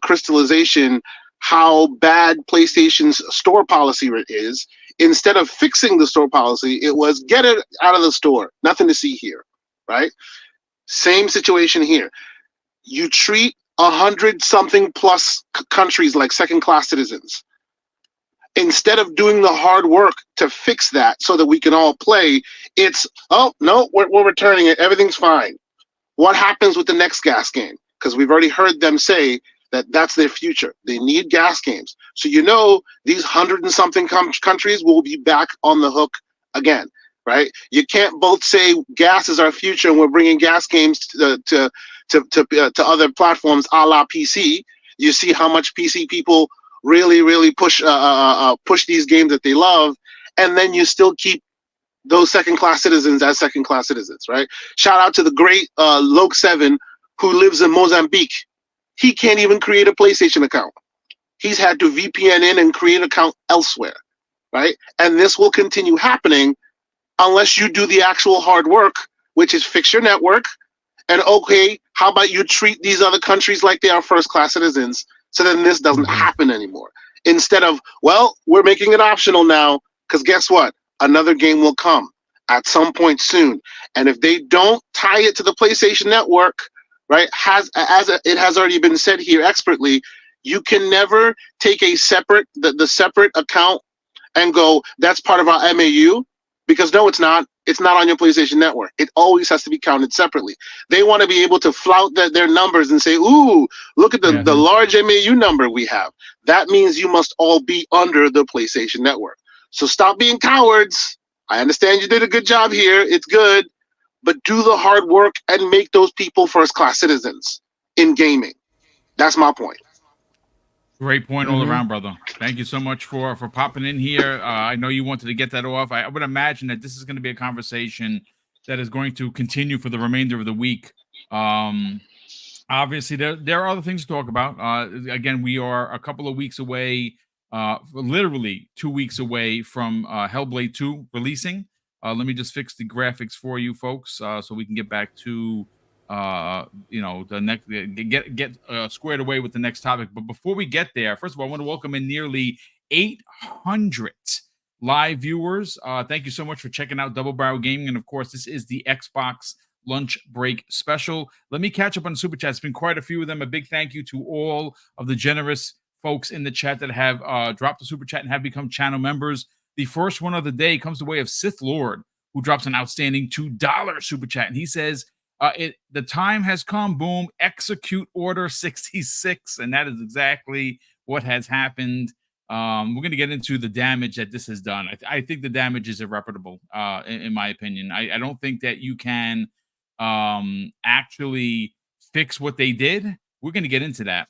crystallization how bad PlayStation's store policy is. Instead of fixing the store policy, it was get it out of the store. Nothing to see here, right? Same situation here. You treat 100-something plus countries like second-class citizens. Instead of doing the hard work to fix that so that we can all play, it's, oh, no, we're returning it. Everything's fine. What happens with the next gas game? Because we've already heard them say that that's their future. They need gas games. So these 100-and-something countries will be back on the hook again, right? You can't both say gas is our future and we're bringing gas games to other platforms a la PC. You see how much PC people really push these games that they love, and then you still keep those second-class citizens as second-class citizens, right? Shout out to the great Loke7 who lives in Mozambique. He can't even create a PlayStation account. He's had to VPN in and create an account elsewhere, right? And this will continue happening unless you do the actual hard work, which is fix your network. And okay, how about you treat these other countries like they are first-class citizens, so then this doesn't happen anymore. Instead of, well, we're making it optional now, because guess what? Another game will come at some point soon. And if they don't tie it to the PlayStation Network, right, as it has already been said here expertly, you can never take the separate account and go, that's part of our MAU, because no, it's not. It's not on your PlayStation Network. It always has to be counted separately. They want to be able to flout their numbers and say, ooh, look at the large MAU number we have. That means you must all be under the PlayStation Network. So stop being cowards. I understand you did a good job here. It's good. But do the hard work and make those people first-class citizens in gaming. That's my point. Great point all around, brother. Thank you so much for popping in here. I know you wanted to get that off. I would imagine that this is going to be a conversation that is going to continue for the remainder of the week. Obviously, there are other things to talk about. Again, we are a couple of weeks away, literally 2 weeks away from Hellblade 2 releasing. Let me just fix the graphics for you folks, so we can get back to the next get squared away with the next topic. But before we get there, first of all, I want to welcome in nearly 800 live viewers. Thank you so much for checking out Double Barrel Gaming, and of course, this is the Xbox lunch break special. Let me catch up on super chats. It's been quite a few of them. A big thank you to all of the generous folks in the chat that have dropped the super chat and have become channel members. The first one of the day comes the way of Sith Lord, who drops an outstanding $2 super chat, and he says, the time has come, Boom, execute order 66, and that is exactly what has happened. We're going to get into the damage that this has done. I think the damage is irreparable, in my opinion. I don't think that you can actually fix what they did. We're going to get into that.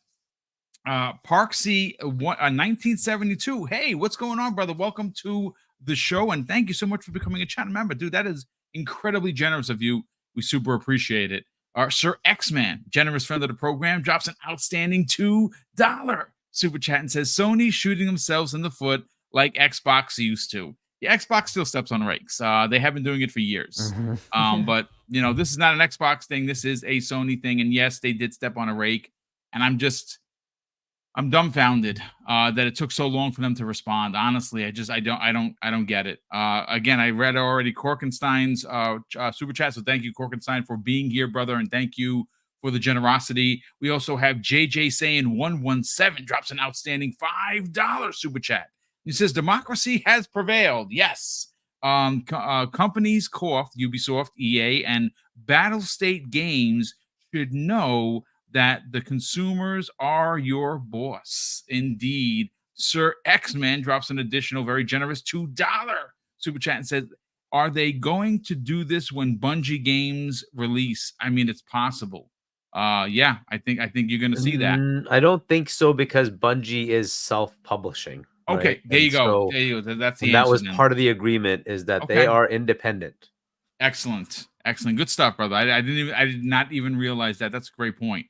Park C 1972. Hey, what's going on, brother? Welcome to the show, and thank you so much for becoming a channel member, dude. That is incredibly generous of you. We super appreciate it. Sir X-Man, generous friend of the program, drops an outstanding $2 super chat and says, Sony shooting themselves in the foot like Xbox used to. Yeah, Xbox still steps on rakes. They have been doing it for years. But, this is not an Xbox thing. This is a Sony thing. And yes, they did step on a rake. And I'm dumbfounded that it took so long for them to respond. Honestly, I don't get it. Again, I read already Korkenstein's super chat, so thank you, Korkenstein, for being here, brother, and thank you for the generosity. We also have JJ saying 117 drops an outstanding $5 super chat. He says democracy has prevailed. Yes. Companies Ubisoft, EA, and Battlestate Games should know that the consumers are your boss. Indeed. Sir X-Men drops an additional very generous $2 super chat and says, are they going to do this when Bungie games release? I mean, it's possible. Yeah, I think you're going to see that. I don't think so, because Bungie is self-publishing. Okay, right? there you go. So, there you go. That's the and that answer was then. part of the agreement, is that they are independent. Excellent. Good stuff, brother. I did not even realize that. That's a great point.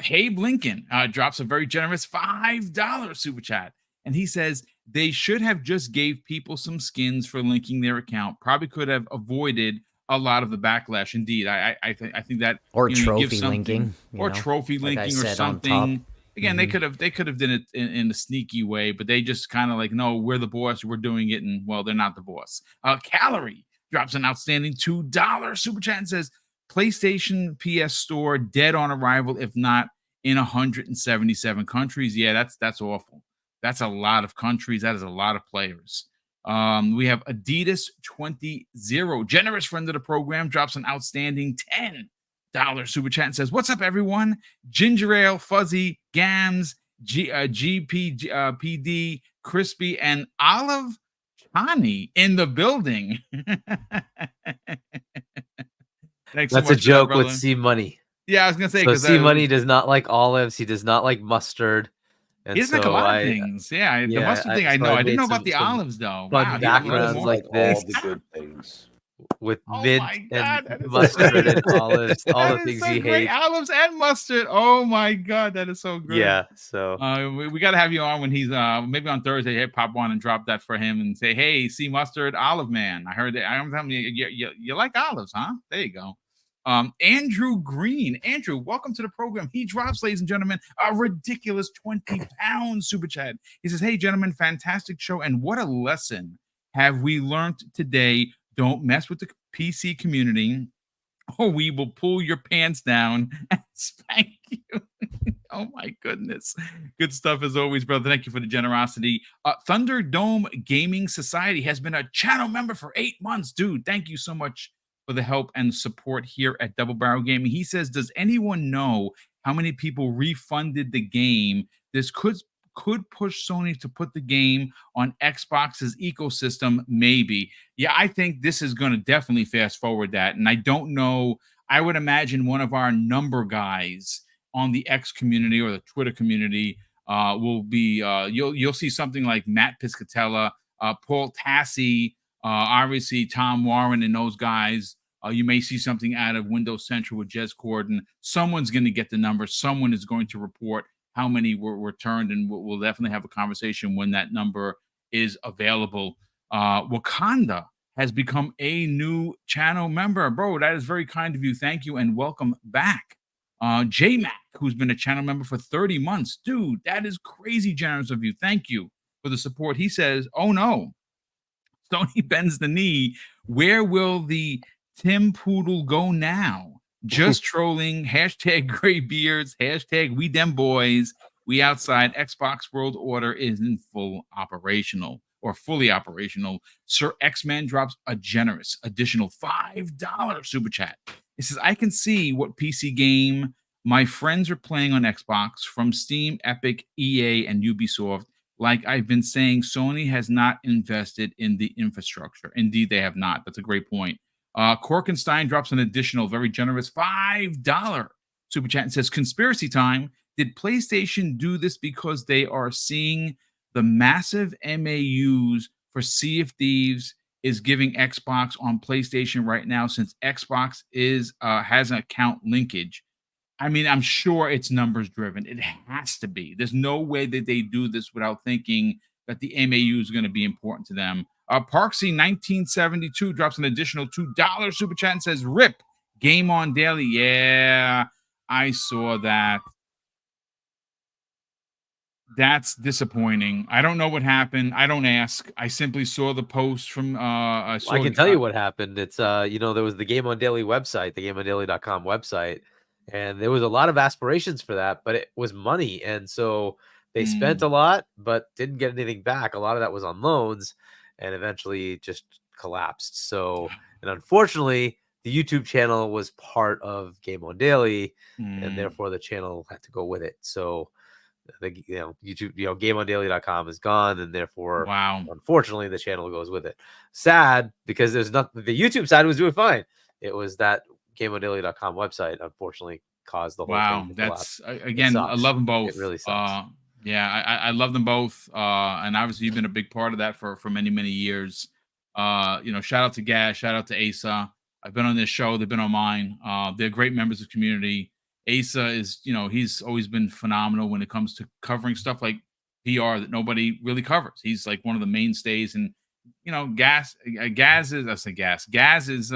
Hey Lincoln drops a very generous $5 super chat, and he says they should have just gave people some skins for linking their account. Probably could have avoided a lot of the backlash. Indeed, I think that, or trophy linking, or trophy linking, or something. Again, they could have done it in a sneaky way, but they just kind of like, no, we're the boss, we're doing it, and well, they're not the boss. Calorie drops an outstanding $2 super chat and says, PlayStation PS Store dead on arrival, if not in 177 countries. Yeah, that's awful. That's a lot of countries. That is a lot of players. We have Adidas 20 generous friend of the program, drops an outstanding $10 super chat and says, what's up, everyone? Ginger Ale, Fuzzy, Gams, GPD, Crispy, and Olive Chani in the building. That's a joke with C Money. Yeah, I was gonna say, so C Money does not like olives. He does not like mustard. And he doesn't like a lot of things. Yeah, the mustard thing I know. I didn't know about the olives though. Wow, backgrounds like this. All the good things. With mint and mustard and olives, all the things he hates. Olives and mustard. Oh my god, that is so good. Yeah, so we got to have you on when he's maybe on Thursday. Hey, pop on and drop that for him and say, hey, see mustard, olive man. I heard that. I'm telling you like olives, huh? There you go. Andrew Green. Andrew, welcome to the program. He drops, ladies and gentlemen, a ridiculous 20-pound super chat. He says, hey, gentlemen, fantastic show, and what a lesson have we learned today. Don't mess with the PC community, or we will pull your pants down and spank you. Oh, my goodness. Good stuff as always, brother. Thank you for the generosity. Thunderdome Gaming Society has been a channel member for 8 months. Dude, thank you so much for the help and support here at Double Barrel Gaming. He says, does anyone know how many people refunded the game? This could push Sony to put the game on Xbox's ecosystem, maybe. Yeah, I think this is going to definitely fast forward that. And I don't know. I would imagine one of our number guys on the X community or the Twitter community will be, you'll see something like Matt Piscatella, Paul Tassi, obviously Tom Warren and those guys. You may see something out of Windows Central with Jez Corden. Someone's going to get the number. Someone is going to report how many were returned, and we'll definitely have a conversation when that number is available. Wakanda has become a new channel member. Bro, that is very kind of you. Thank you and welcome back. J-Mac, who's been a channel member for 30 months. Dude, that is crazy generous of you. Thank you for the support. He says, oh no, Sony bends the knee. Where will the Tim Poodle go now? Just trolling. Hashtag gray beards. Hashtag we dem boys. We outside. Xbox World Order is in full operational or fully operational. Sir X-Man drops a generous additional $5 super chat. It says, I can see what PC game my friends are playing on Xbox from Steam, Epic, EA, and Ubisoft. Like I've been saying, Sony has not invested in the infrastructure. Indeed, they have not. That's a great point. Korkenstein drops an additional very generous $5 super chat and says, conspiracy time. Did PlayStation do this because they are seeing the massive MAUs for Sea of Thieves is giving Xbox on PlayStation right now, since Xbox has an account linkage? I mean, I'm sure it's numbers driven. It has to be. There's no way that they do this without thinking that the MAU is going to be important to them. Parksy 1972 drops an additional $2 super chat and says, "Rip Game On Daily." Yeah, I saw that. That's disappointing. I don't know what happened. I don't ask. I simply saw the post from I can tell you what happened. It's there was the Game On Daily website, the GameOnDaily.com website, and there was a lot of aspirations for that, but it was money, and so they spent a lot but didn't get anything back. A lot of that was on loans and eventually just collapsed. So, and unfortunately, the YouTube channel was part of Game On Daily, and therefore the channel had to go with it. So YouTube, GameOnDaily.com is gone, and therefore, unfortunately, the channel goes with it. Sad, because there's nothing. The YouTube side was doing fine. It was that GameOnDaily.com website, unfortunately, caused the whole thing to collapse. Again, I love them both. It really sucks. I love them both. And obviously, you've been a big part of that for many, many years. Shout out to Gaz, shout out to Asa. I've been on this show. They've been on mine. They're great members of the community. Asa is, he's always been phenomenal when it comes to covering stuff like PR that nobody really covers. He's like one of the mainstays, and Gaz is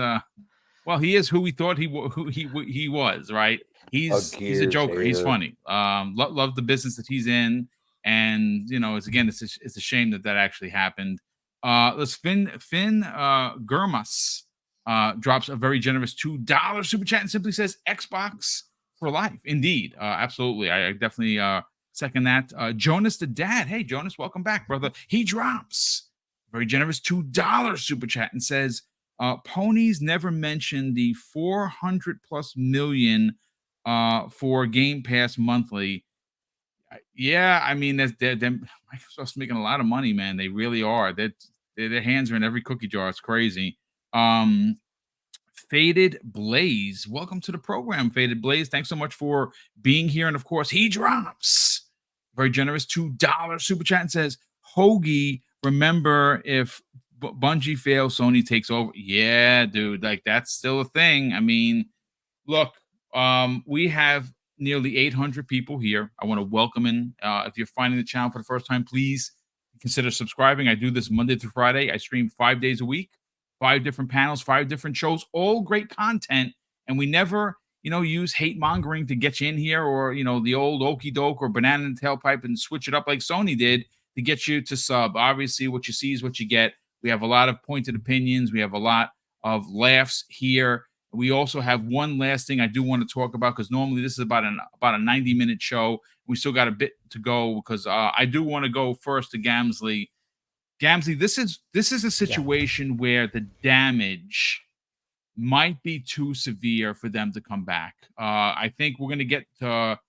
well, he is who we thought he was, right? He's a joker. He's funny. Love the business that he's in, and it's a shame that actually happened. Let's Finn Gurmas drops a very generous $2 super chat and simply says Xbox for life. Indeed. Absolutely. I definitely second that. Jonas the Dad. Hey, Jonas, welcome back, brother. He drops very generous $2 super chat and says, Ponies never mentioned the 400 plus million for Game Pass monthly. Yeah, I mean, Microsoft's making a lot of money, man. They really are. Their hands are in every cookie jar. It's crazy. Faded Blaze, welcome to the program, Faded Blaze. Thanks so much for being here. And of course, he drops very generous $2 super chat and says, Hoagie, remember if Bungie fails, Sony takes over. Yeah, dude, like that's still a thing. I mean, look, we have nearly 800 people here. I want to welcome in. If you're finding the channel for the first time, please consider subscribing. I do this Monday through Friday. I stream 5 days a week, 5 different panels, 5 different shows, all great content. And we never, use hate mongering to get you in here, or, the old okey doke or banana in the tailpipe and switch it up like Sony did to get you to sub. Obviously, what you see is what you get. We have a lot of pointed opinions. We have a lot of laughs here. We also have one last thing I do want to talk about, because normally this is about a 90-minute show. We still got a bit to go, because I do want to go first to Gamsley. Gamsley, this is a situation where the damage might be too severe for them to come back. I think we're going to get to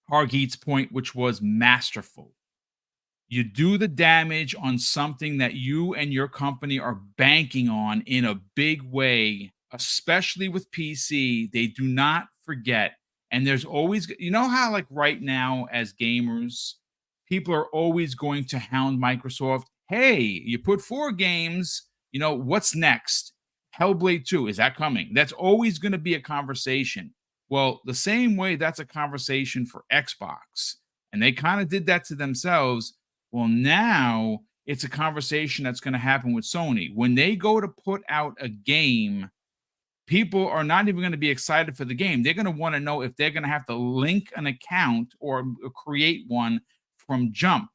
Hargeet's point, which was masterful. You do the damage on something that you and your company are banking on in a big way, especially with PC. They do not forget. And there's always, how like right now as gamers, people are always going to hound Microsoft. Hey, you put 4 games, what's next? Hellblade 2, is that coming? That's always going to be a conversation. Well, the same way that's a conversation for Xbox. And they kind of did that to themselves. Well, now it's a conversation that's going to happen with Sony. When they go to put out a game, people are not even going to be excited for the game. They're going to want to know if they're going to have to link an account or create one from jump.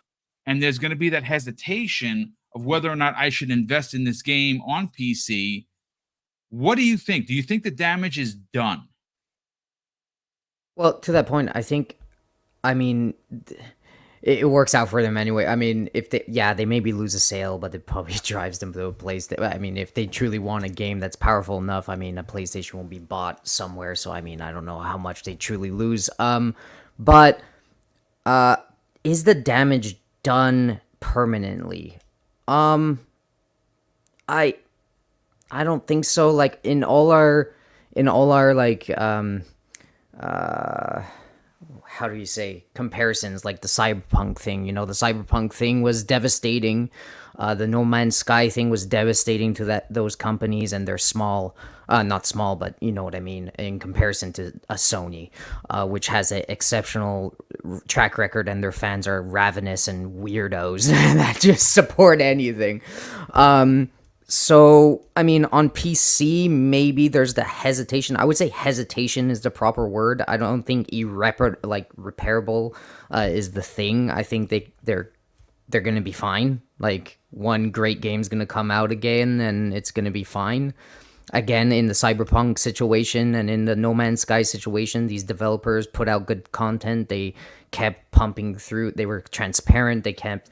And there's going to be that hesitation of whether or not I should invest in this game on PC. What do you think? Do you think the damage is done? Well, to that point, I mean, it works out for them anyway. I mean, if they maybe lose a sale, but it probably drives them to a place that, I mean, if they truly want a game that's powerful enough, I mean, a PlayStation will be bought somewhere. So, I mean, I don't know how much they truly lose. But is the damage done permanently? I don't think so. Like in all our like how do you say, comparisons, like the Cyberpunk thing. The Cyberpunk thing was devastating. The No Man's Sky thing was devastating to those companies, and they're small, not small, but you know what I mean, in comparison to a Sony, which has an exceptional track record, and their fans are ravenous and weirdos that just support anything. So, I mean, on PC, maybe there's the hesitation. I would say hesitation is the proper word. I don't think repairable is the thing. I think they're going to be fine. Like, one great game's going to come out again, and it's going to be fine. Again, in the Cyberpunk situation and in the No Man's Sky situation, these developers put out good content. They kept pumping through. They were transparent. They kept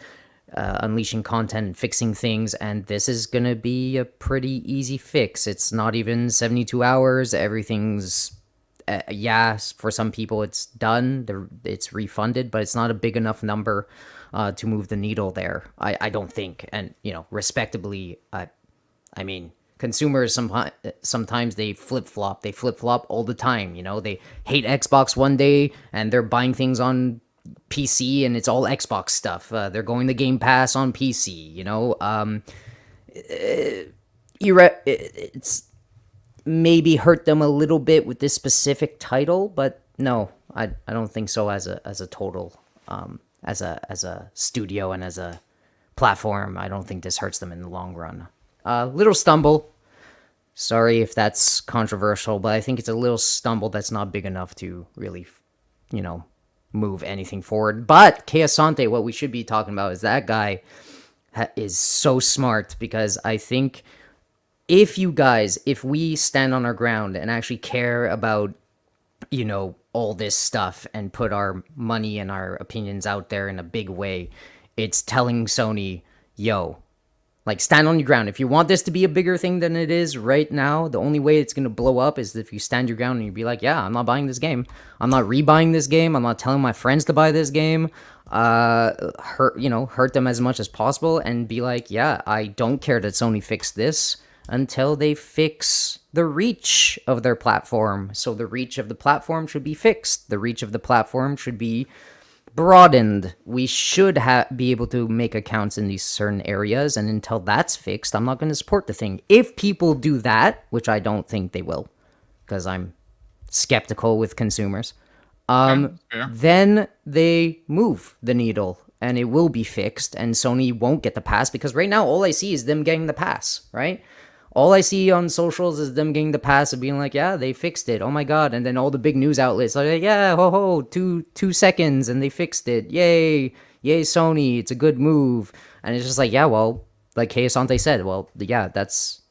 unleashing content and fixing things, and this is gonna be a pretty easy fix. It's not even 72 hours. Everything's for some people it's done, it's refunded, but it's not a big enough number to move the needle there, I don't think. And respectably, I mean, consumers sometimes they flip-flop all the time. They hate Xbox one day and they're buying things on PC and it's all Xbox stuff. They're going to Game Pass on PC. It's maybe hurt them a little bit with this specific title, but no, I don't think so as a total, as a studio and as a platform. I don't think this hurts them in the long run. Little stumble. Sorry if that's controversial, but I think it's a little stumble that's not big enough to really, move anything forward. But Keosante, what we should be talking about is that guy is so smart, because I think if we stand on our ground and actually care about, all this stuff and put our money and our opinions out there in a big way, it's telling Sony, yo, like, stand on your ground. If you want this to be a bigger thing than it is right now, the only way it's going to blow up is if you stand your ground and you be like, yeah, I'm not buying this game. I'm not rebuying this game. I'm not telling my friends to buy this game. Hurt them as much as possible and be like, yeah, I don't care that Sony fixed this until they fix the reach of their platform. So the reach of the platform should be fixed. The reach of the platform should be broadened. We should be able to make accounts in these certain areas, and until that's fixed, I'm not going to support the thing. If people do that, which I don't think they will, because I'm skeptical with consumers, then they move the needle and it will be fixed, and Sony won't get the pass, because right now all I see is them getting the pass, right? All I see on socials is them getting the pass of being like, yeah, they fixed it. Oh my God. And then all the big news outlets are like, yeah, ho, 2 seconds and they fixed it. Yay, Sony. It's a good move. And it's just like, yeah, well, like Keosante said, well, yeah, that's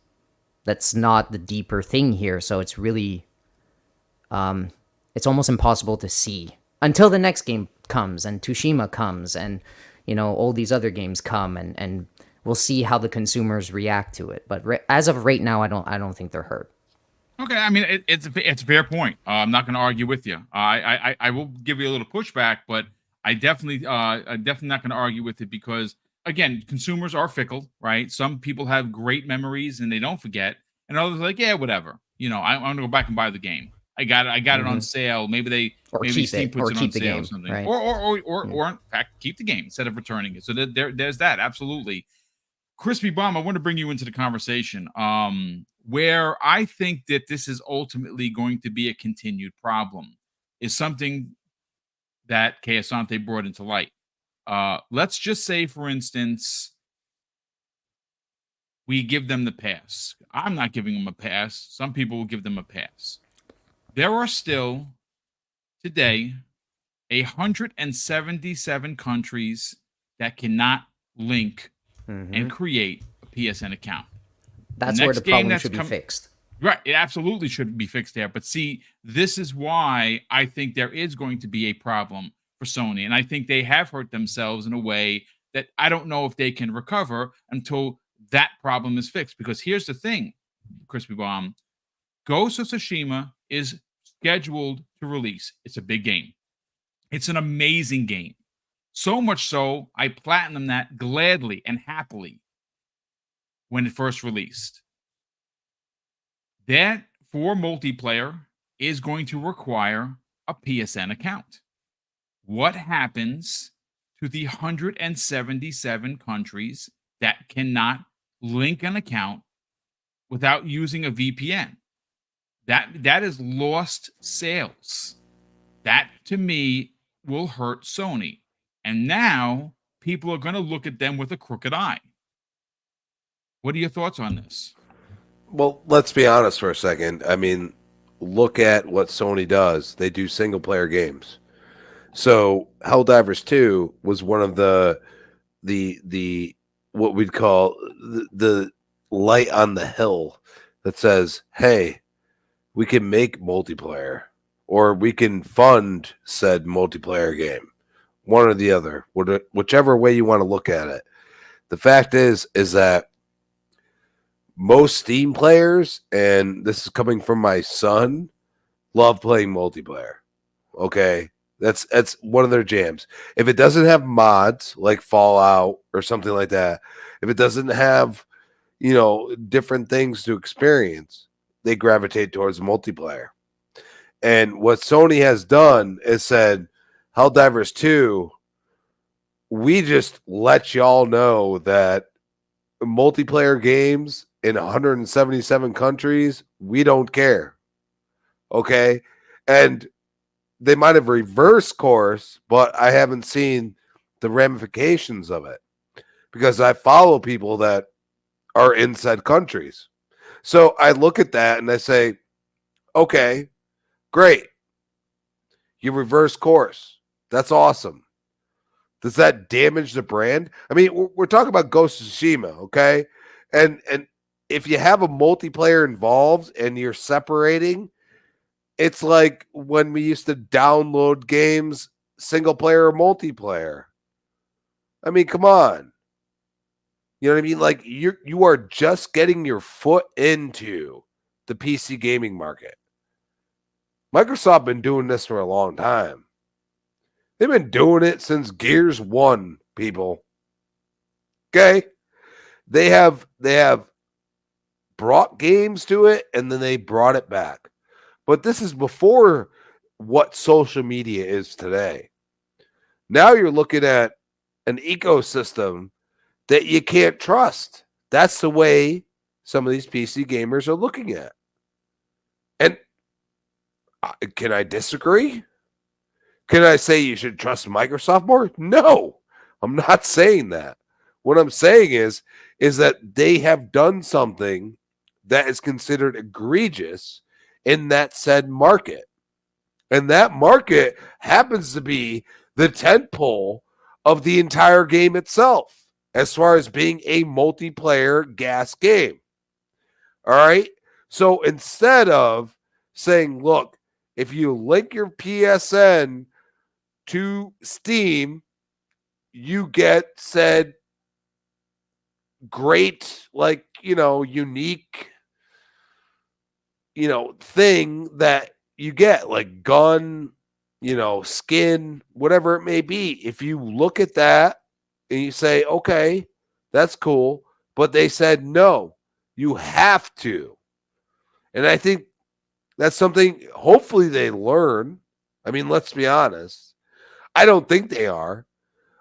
not the deeper thing here. So it's really, it's almost impossible to see until the next game comes and Tsushima comes and, all these other games come, and we'll see how the consumers react to it. But as of right now, I don't think they're hurt. Okay, I mean, it's a fair point. I'm not going to argue with you. I will give you a little pushback, but I'm definitely not going to argue with it, because again, consumers are fickle, right? Some people have great memories and they don't forget, and others are like, yeah, whatever. I'm going to go back and buy the game. I got it on sale. Maybe Steam puts it on sale or something, right? Or in fact, keep the game instead of returning it. So there's that. Absolutely. Crispy Bomb, I want to bring you into the conversation, where I think that this is ultimately going to be a continued problem, is something that Keosante brought into light. Let's just say, for instance, we give them the pass. I'm not giving them a pass. Some people will give them a pass. There are still today 177 countries that cannot link and create a PSN account. That's where the next game problem that's should be fixed. Right. It absolutely should be fixed there. But see, this is why I think there is going to be a problem for Sony. And I think they have hurt themselves in a way that I don't know if they can recover until that problem is fixed. Because here's the thing, Crispy Bomb. Ghost of Tsushima is scheduled to release. It's a big game. It's an amazing game. So much so, I platinumed that gladly and happily when it first released. That for multiplayer is going to require a PSN account. What happens to the 177 countries that cannot link an account without using a VPN? That is lost sales. That to me will hurt Sony. And now people are going to look at them with a crooked eye. What are your thoughts on this? Well, let's be honest for a second. I mean, look at what Sony does. They do single player games. So Helldivers 2 was one of the what we'd call the light on the hill that says, hey, we can make multiplayer, or we can fund said multiplayer game. One or the other, whichever way you want to look at it. The fact is that most Steam players, and this is coming from my son, love playing multiplayer. Okay? That's one of their jams. If it doesn't have mods like Fallout or something like that, if it doesn't have, different things to experience, they gravitate towards multiplayer. And what Sony has done is said, Helldivers 2, we just let y'all know that multiplayer games in 177 countries, we don't care. Okay? And they might have reversed course, but I haven't seen the ramifications of it because I follow people that are in said countries. So I look at that and I say, okay, great. You reverse course. That's awesome. Does that damage the brand? I mean, we're talking about Ghost of Tsushima, okay? And if you have a multiplayer involved and you're separating, it's like when we used to download games, single player or multiplayer. I mean, come on. You know what I mean? Like you are just getting your foot into the PC gaming market. Microsoft been doing this for a long time. They've been doing it since Gears 1, people. Okay? They have brought games to it and then they brought it back. But this is before what social media is today. Now you're looking at an ecosystem that you can't trust. That's the way some of these PC gamers are looking at. And can I disagree? Can I say you should trust Microsoft more? No, I'm not saying that. What I'm saying is that they have done something that is considered egregious in that said market. And that market happens to be the tentpole of the entire game itself, as far as being a multiplayer gas game. All right? So instead of saying, look, if you link your PSN to Steam, you get said great, unique, thing that you get, like gun, skin, whatever it may be. If you look at that and you say, okay, that's cool, but they said, no, you have to. And I think that's something hopefully they learn. I mean, let's be honest. I don't think they are.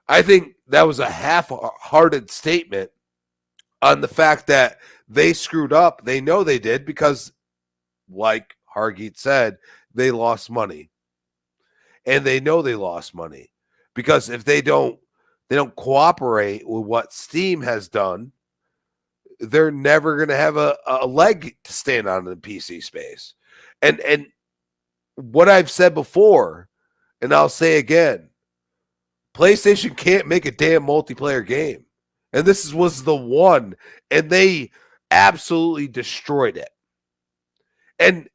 I think that was a half-hearted statement on the fact that they screwed up. They know they did because, like Hargeet said, they lost money. And they know they lost money because if they don't cooperate with what Steam has done, they're never going to have a leg to stand on in the PC space. And what I've said before, and I'll say again, PlayStation can't make a damn multiplayer game. And this was the one, and they absolutely destroyed it. And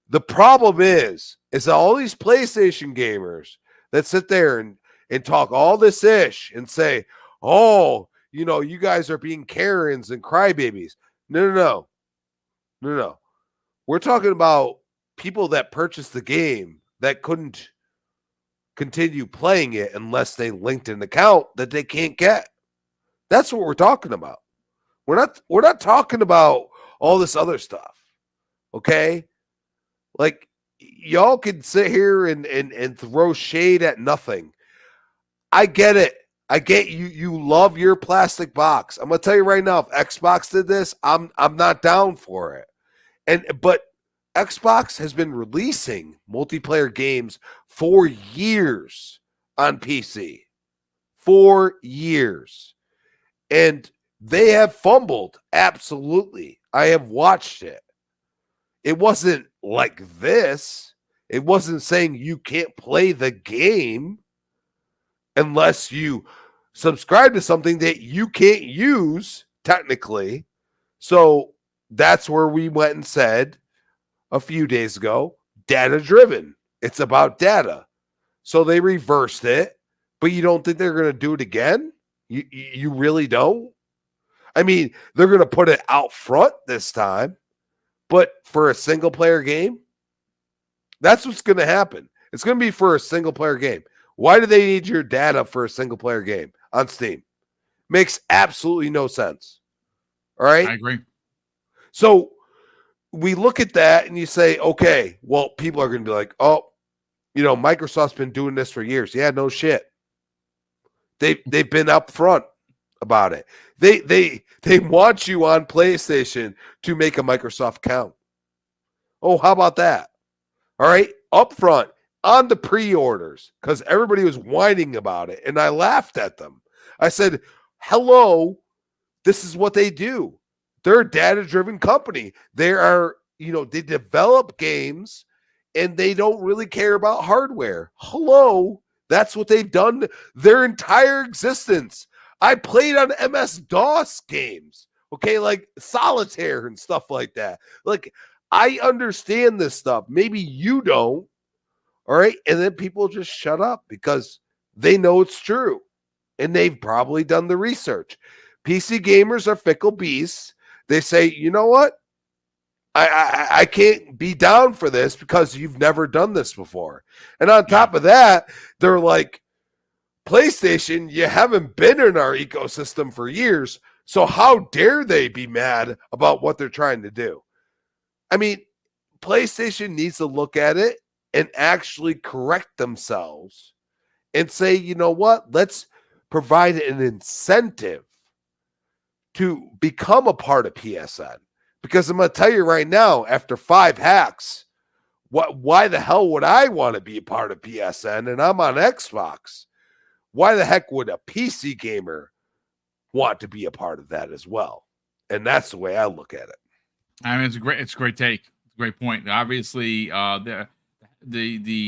the problem is that all these PlayStation gamers that sit there and talk all this ish and say, oh, you know, you guys are being Karens and crybabies. No. We're talking about people that purchased the game that couldn't continue playing it unless they linked an account that they can't get. That's what we're talking about. We're not talking about all this other stuff. Okay? Like, y'all can sit here and throw shade at nothing. I get it. I get you love your plastic box. I'm gonna tell you right now, if Xbox did this, I'm not down for it. But Xbox has been releasing multiplayer games for years on PC. For years. And they have fumbled. Absolutely. I have watched it. It wasn't like this. It wasn't saying you can't play the game unless you subscribe to something that you can't use technically. So that's where we went and said a few days ago, data driven. It's about data. So they reversed it, but you don't think they're going to do it again? You really don't? I mean, they're going to put it out front this time, but for a single player game, that's what's going to happen. It's going to be for a single player game. Why do they need your data for a single player game on Steam? Makes absolutely no sense. All right? I agree. So we look at that and you say, okay, well, people are going to be like, oh, you know, Microsoft's been doing this for years. Yeah, no shit. They've been up front about it. They want you on PlayStation to make a Microsoft account. Oh, how about that? All right, up front on the pre-orders, because everybody was whining about it, and I laughed at them. I said, hello, this is what they do. They're a data-driven company. They are, you know, they develop games, and they don't really care about hardware. Hello, that's what they've done their entire existence. I played on MS-DOS games, okay, like Solitaire and stuff like that. Like, I understand this stuff. Maybe you don't, all right? And then people just shut up because they know it's true, and they've probably done the research. PC gamers are fickle beasts. They say, you know what? I can't be down for this because you've never done this before. And on top of that, they're like, PlayStation, you haven't been in our ecosystem for years, so how dare they be mad about what they're trying to do? I mean, PlayStation needs to look at it and actually correct themselves and say, you know what? Let's provide an incentive to become a part of PSN. Because I'm going to tell you right now, after 5 hacks, why the hell would I want to be a part of PSN? And I'm on Xbox. Why the heck would a PC gamer want to be a part of that as well? And that's the way I look at it. I mean, it's a great take. Great point. Obviously, I mean,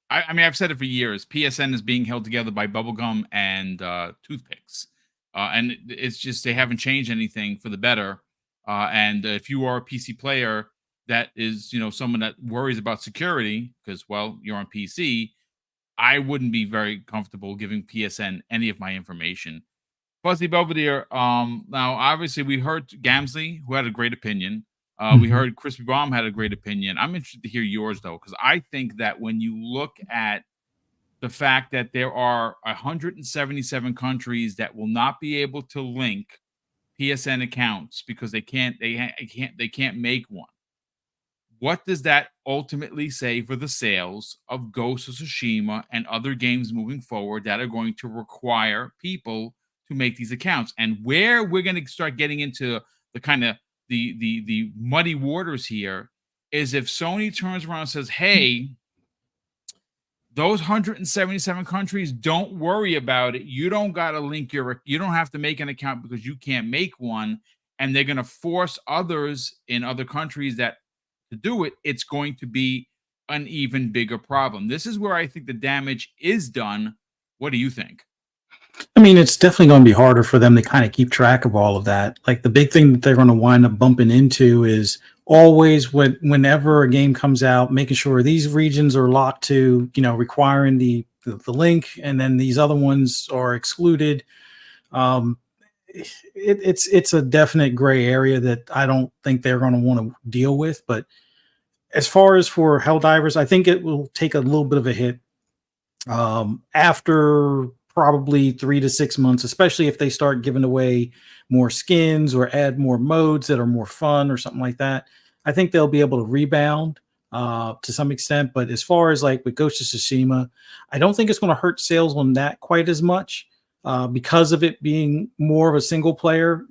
I've said it for years. PSN is being held together by bubblegum and toothpicks. And it's just they haven't changed anything for the better. And if you are a PC player that is, you know, someone that worries about security because, well, you're on PC, I wouldn't be very comfortable giving PSN any of my information. Fuzzy Belvedere, now, obviously, we heard Gamsley, who had a great opinion. We heard Crispy Bomb had a great opinion. I'm interested to hear yours, though, because I think that when you look at the fact that there are 177 countries that will not be able to link PSN accounts because they can't make one. What does that ultimately say for the sales of Ghost of Tsushima and other games moving forward that are going to require people to make these accounts? And where we're going to start getting into the kind of the muddy waters here is if Sony turns around and says, hey, those 177 countries, don't worry about it. You don't got to link you don't have to make an account because you can't make one. and they're going to force others in other countries that to do it, it's going to be an even bigger problem. This is where I think the damage is done. What do you think? I mean, it's definitely going to be harder for them to kind of keep track of all of that. Like the big thing that they're going to wind up bumping into is always whenever a game comes out, making sure these regions are locked to, requiring the link, and then these other ones are excluded. It's a definite gray area that I don't think they're going to want to deal with. But as far as for Helldivers, I think it will take a little bit of a hit after probably 3 to 6 months, especially if they start giving away more skins or add more modes that are more fun or something like that. I think they'll be able to rebound to some extent. But as far as like with Ghost of Tsushima, I don't think it's going to hurt sales on that quite as much because of it being more of a single player.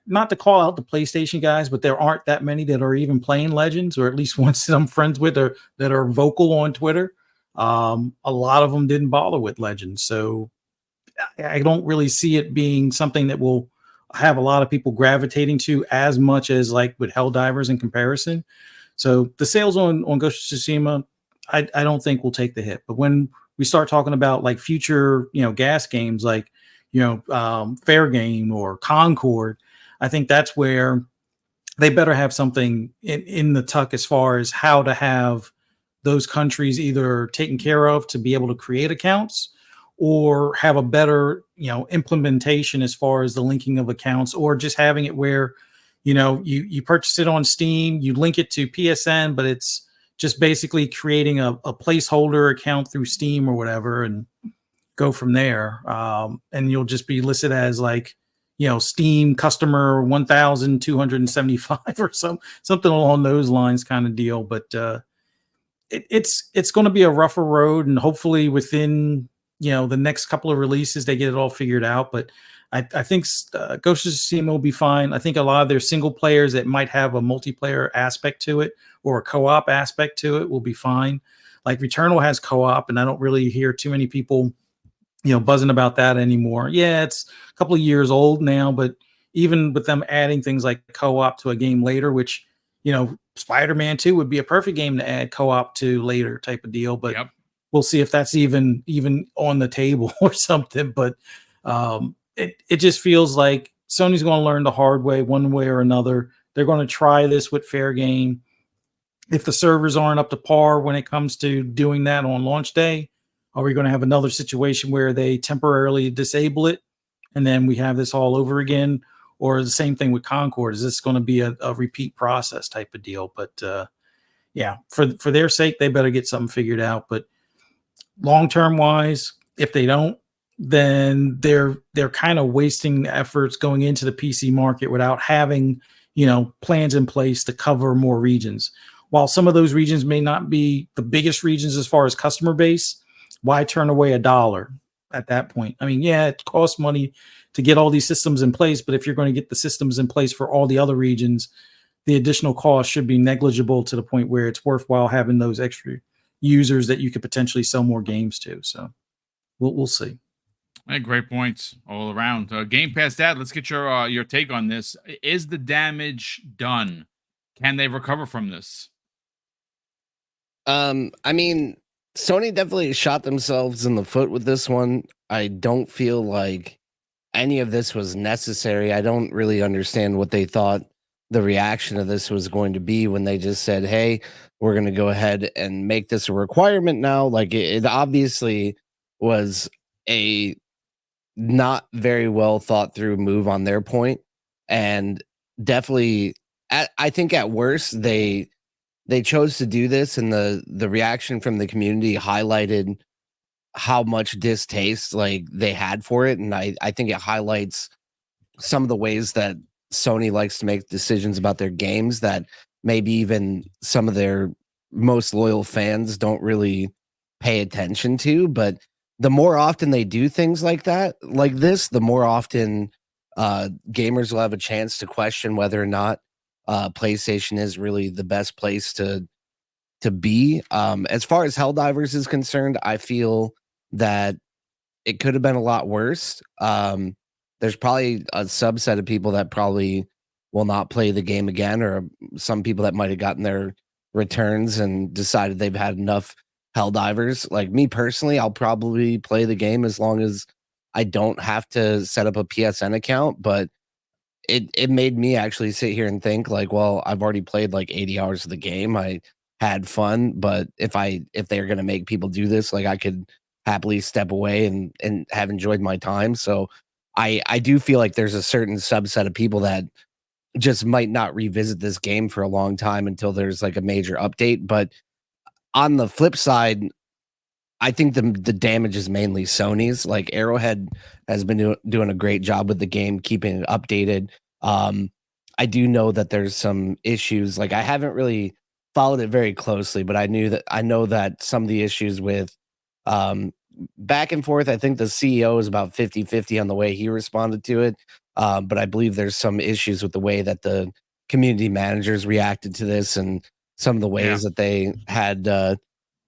Not to call out the PlayStation guys, but there aren't that many that are even playing Legends, or at least ones that I'm friends with that are vocal on Twitter. A lot of them didn't bother with Legends, so I don't really see it being something that will have a lot of people gravitating to as much as like with Helldivers in comparison. So the sales on Ghost of Tsushima, I don't think will take the hit. But when we start talking about like future, gas games like, Fair Game or Concord, I think that's where they better have something in the tuck as far as how to have those countries either taken care of to be able to create accounts, or have a better, implementation as far as the linking of accounts, or just having it where, you purchase it on Steam, you link it to PSN, but it's just basically creating a placeholder account through Steam or whatever, and go from there. And you'll just be listed as like, Steam customer 1,275 or something along those lines kind of deal. But it's going to be a rougher road, and hopefully within the next couple of releases they get it all figured out. But I think Ghost of Tsushima will be fine. I think a lot of their single players that might have a multiplayer aspect to it or a co-op aspect to it will be fine. Like Returnal has co-op, and I don't really hear too many people buzzing about that anymore. Yeah, it's a couple of years old now, but even with them adding things like co-op to a game later, which Spider-Man 2 would be a perfect game to add co-op to later type of deal. But we'll see if that's even on the table or something. But it just feels like Sony's going to learn the hard way, one way or another. They're going to try this with Fair Game. If the servers aren't up to par when it comes to doing that on launch day, are we going to have another situation where they temporarily disable it and then we have this all over again? Or the same thing with Concord? Is this going to be a repeat process type of deal? But yeah, for their sake, they better get something figured out. But long-term wise, if they don't, then they're kind of wasting efforts going into the PC market without having, plans in place to cover more regions. While some of those regions may not be the biggest regions as far as customer base, why turn away $1 at that point? I mean, yeah, it costs money to get all these systems in place, but if you're going to get the systems in place for all the other regions, the additional cost should be negligible to the point where it's worthwhile having those extra users that you could potentially sell more games to. So we'll see. Hey, great points all around. Game Pass Dad, let's get your take on this. Is the damage done? Can they recover from this? I mean, Sony definitely shot themselves in the foot with this one. I don't feel like any of this was necessary. I don't really understand what they thought the reaction of this was going to be when they just said, hey, we're going to go ahead and make this a requirement now. Like it obviously was a not very well thought through move on their point. And definitely, I think at worst, they chose to do this, and the reaction from the community highlighted how much distaste like they had for it. And I think it highlights some of the ways that Sony likes to make decisions about their games that maybe even some of their most loyal fans don't really pay attention to. But the more often they do things like that, like this, the more often gamers will have a chance to question whether or not PlayStation is really the best place to be. As far as Helldivers is concerned, I feel that it could have been a lot worse. there's probably a subset of people that probably will not play the game again, or some people that might have gotten their returns and decided they've had enough Helldivers. Like me personally, I'll probably play the game as long as I don't have to set up a PSN account, but it made me actually sit here and think like, well, I've already played like 80 hours of the game. I had fun, but if they're gonna make people do this, like I could happily step away and have enjoyed my time. So I do feel like there's a certain subset of people that just might not revisit this game for a long time until there's like a major update. But on the flip side, I think the damage is mainly Sony's. Like Arrowhead has been doing a great job with the game, keeping it updated. I do know that there's some issues. Like I haven't really followed it very closely, but I know that some of the issues with back and forth. I think the CEO is about 50-50 on the way he responded to it. But I believe there's some issues with the way that the community managers reacted to this and some of the ways that they had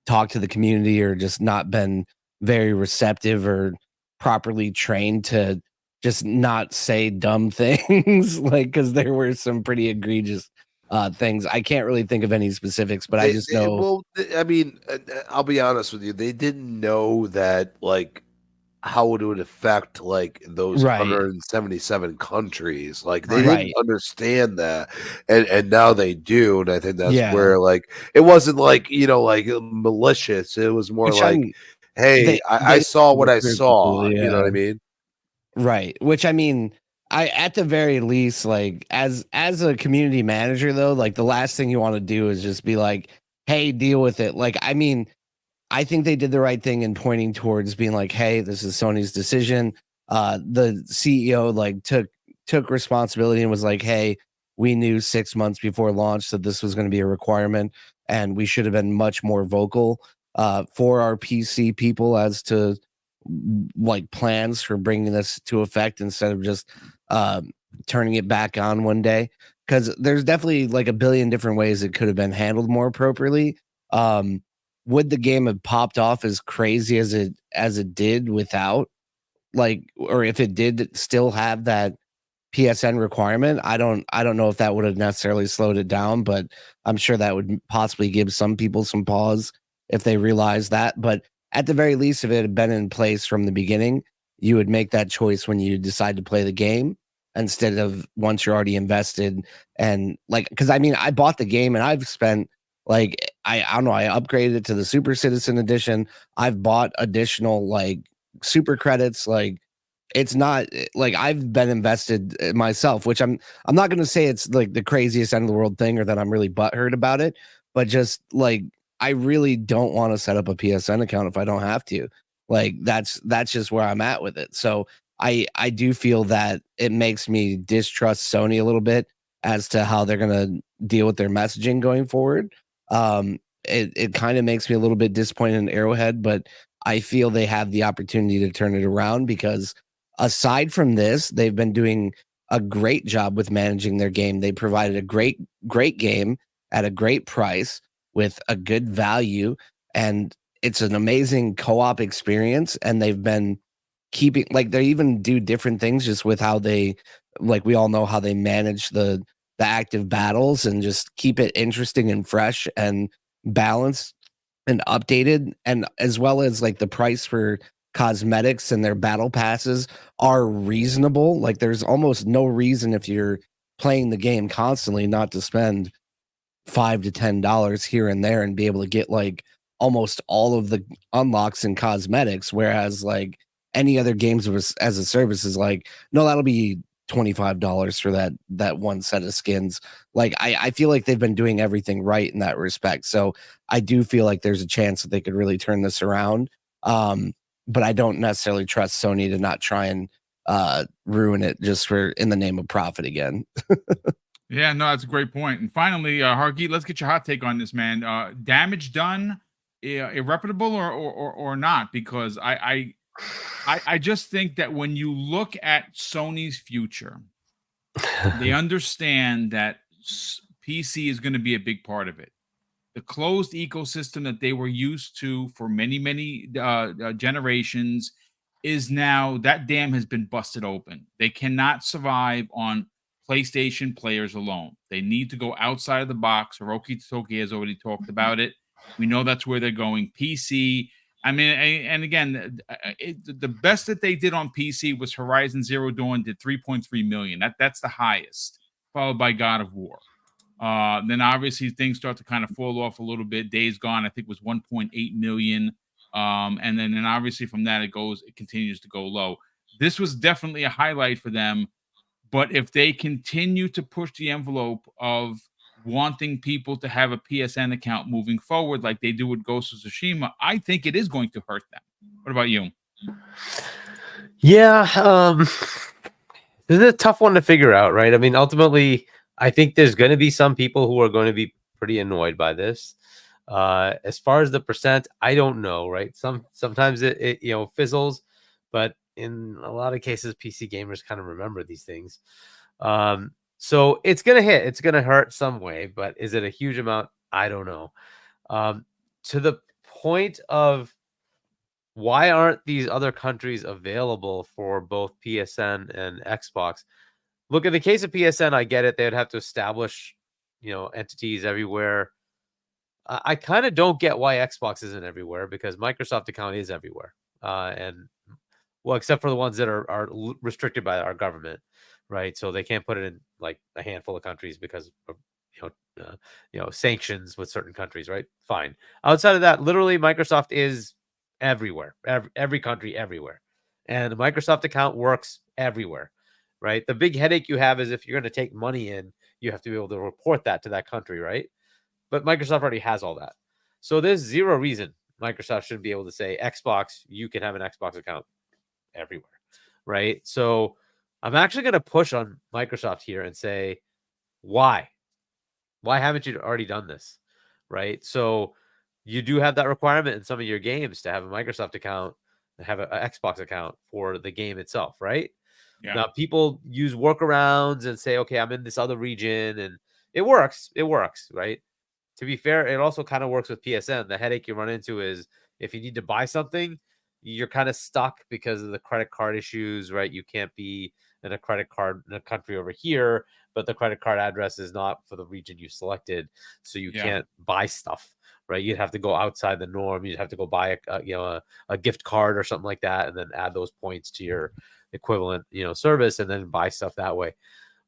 talked to the community or just not been very receptive or properly trained to just not say dumb things. Like, because there were some pretty egregious things. I can't really think of any specifics, but I just know. Well, I mean, I'll be honest with you. They didn't know that, like, how it would affect like those Right. 177 countries. Like they Right. didn't understand that, and now they do. And I think that's Yeah. where like it wasn't like like malicious. It was more Which like, hey, I they saw what I recruit saw. people, You know what I yeah. mean? Right. Which I mean, I at the very least, like as a community manager though, like the last thing you want to do is just be like, hey, deal with it. Like, I mean, I think they did the right thing in pointing towards being like, hey, this is Sony's decision. The CEO like took responsibility and was like, hey, we knew 6 months before launch that this was going to be a requirement, and we should have been much more vocal for our PC people as to like plans for bringing this to effect instead of just turning it back on one day. Because there's definitely like a billion different ways it could have been handled more appropriately. Would the game have popped off as crazy as it did without, like, or if it did still have that PSN requirement? I don't know if that would have necessarily slowed it down, but I'm sure that would possibly give some people some pause if they realize that. But at the very least, if it had been in place from the beginning, you would make that choice when you decide to play the game instead of once you're already invested. And like, because I mean, I bought the game and I've spent like I don't know, I upgraded it to the Super Citizen Edition. I've bought additional like super credits. Like it's not like I've been invested myself, which I'm not going to say it's like the craziest end of the world thing or that I'm really butthurt about it, but just like I really don't want to set up a PSN account if I don't have to. Like that's just where I'm at with it. So I do feel that it makes me distrust Sony a little bit as to how they're going to deal with their messaging going forward. It kind of makes me a little bit disappointed in Arrowhead, but I feel they have the opportunity to turn it around because aside from this, they've been doing a great job with managing their game. They provided a great game at a great price with a good value, and it's an amazing co-op experience. And they've been keeping, like, they even do different things just with how they, like, we all know how they manage the active battles and just keep it interesting and fresh and balanced and updated, and as well as like the price for cosmetics and their battle passes are reasonable. Like there's almost no reason if you're playing the game constantly not to spend $5 to $10 here and there and be able to get like almost all of the unlocks and cosmetics, whereas like any other games as a service is like, no, that'll be $25 for that one set of skins. Like I feel like they've been doing everything right in that respect. So I do feel like there's a chance that they could really turn this around. But I don't necessarily trust Sony to not try and ruin it just for in the name of profit again. Yeah, no, that's a great point. And finally, Hargeet, let's get your hot take on this, man. Damage done, irreparable or not? Because I just think that when you look at Sony's future, they understand that PC is going to be a big part of it. The closed ecosystem that they were used to for many generations is now that dam has been busted open. They cannot survive on PlayStation players alone. They need to go outside of the box. Hiroki Toki has already talked about it. We know that's where they're going. PC. I mean, and again, the best that they did on PC was Horizon Zero Dawn, did 3.3 million. That's the highest, followed by God of War. Then obviously things start to kind of fall off a little bit. Days Gone, I think, was 1.8 million. And then obviously from that it continues to go low. This was definitely a highlight for them. But if they continue to push the envelope of wanting people to have a PSN account moving forward, like they do with Ghost of Tsushima, I think it is going to hurt them. What about you? Yeah, this is a tough one to figure out, right? I mean, ultimately, I think there's going to be some people who are going to be pretty annoyed by this. As far as the percent, I don't know, right? Sometimes it fizzles, but in a lot of cases, PC gamers kind of remember these things. So it's gonna hit, it's gonna hurt some way, but is it a huge amount? I don't know. To the point of why aren't these other countries available for both PSN and Xbox? Look, in the case of PSN, I get it. They would have to establish, entities everywhere. I kind of don't get why Xbox isn't everywhere, because Microsoft account is everywhere. And well, except for the ones that are restricted by our government, right? So they can't put it in like a handful of countries because of sanctions with certain countries, right? Fine. Outside of that, literally Microsoft is everywhere, every country, everywhere, and the Microsoft account works everywhere, right? The big headache you have is if you're going to take money in, you have to be able to report that to that country, right? But Microsoft already has all that, so there's zero reason Microsoft shouldn't be able to say Xbox, you can have an Xbox account everywhere, right? So I'm actually going to push on Microsoft here and say, why haven't you already done this, right? So you do have that requirement in some of your games to have a Microsoft account and have an Xbox account for the game itself, right? Yeah. Now people use workarounds and say, okay, I'm in this other region, and it works, right? To be fair, it also kind of works with PSN. The headache you run into is if you need to buy something, you're kind of stuck because of the credit card issues, right? You can't be in a credit card in a country over here, but the credit card address is not for the region you selected, so you can't buy stuff, right? You'd have to go outside the norm. You'd have to go buy a gift card or something like that, and then add those points to your equivalent service, and then buy stuff that way.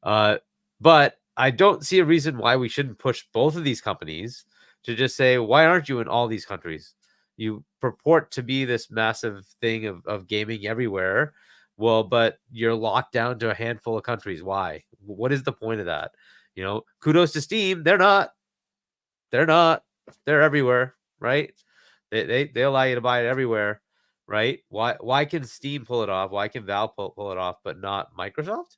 But I don't see a reason why we shouldn't push both of these companies to just say, why aren't you in all these countries? You purport to be this massive thing of gaming everywhere. Well, but you're locked down to a handful of countries. Why? What is the point of that? Kudos to Steam. They're not. They're everywhere, right? They allow you to buy it everywhere, right? Why can Steam pull it off? Why can Valve pull it off, but not Microsoft?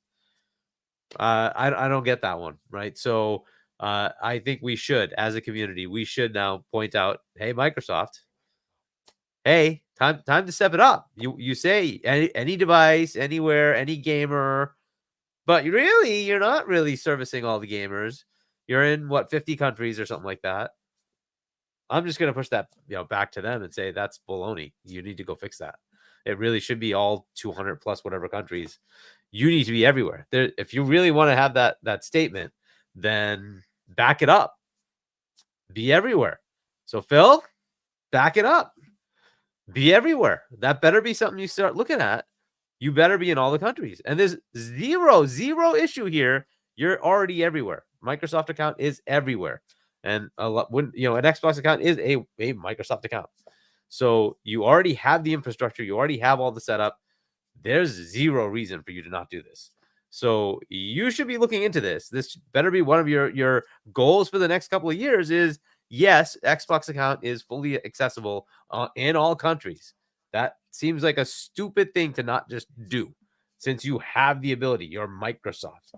I don't get that one, right? So I think we should, as a community, we should now point out, hey, Microsoft, hey, time to step it up. You say any device, anywhere, any gamer, but you're not really servicing all the gamers. You're in 50 countries or something like that. I'm just gonna push that back to them and say that's baloney. You need to go fix that. It really should be all 200 plus whatever countries. You need to be everywhere. If you really want to have that statement, then back it up. Be everywhere. So Phil, back it up. Be everywhere. That better be something you start looking at. You better be in all the countries. And there's zero issue here. You're already everywhere. Microsoft account is everywhere. And an Xbox account is a Microsoft account. So you already have the infrastructure. You already have all the setup. There's zero reason for you to not do this. So you should be looking into this. This better be one of your goals for the next couple of years is, yes, Xbox account is fully accessible in all countries. That seems like a stupid thing to not just do since you have the ability. You're Microsoft.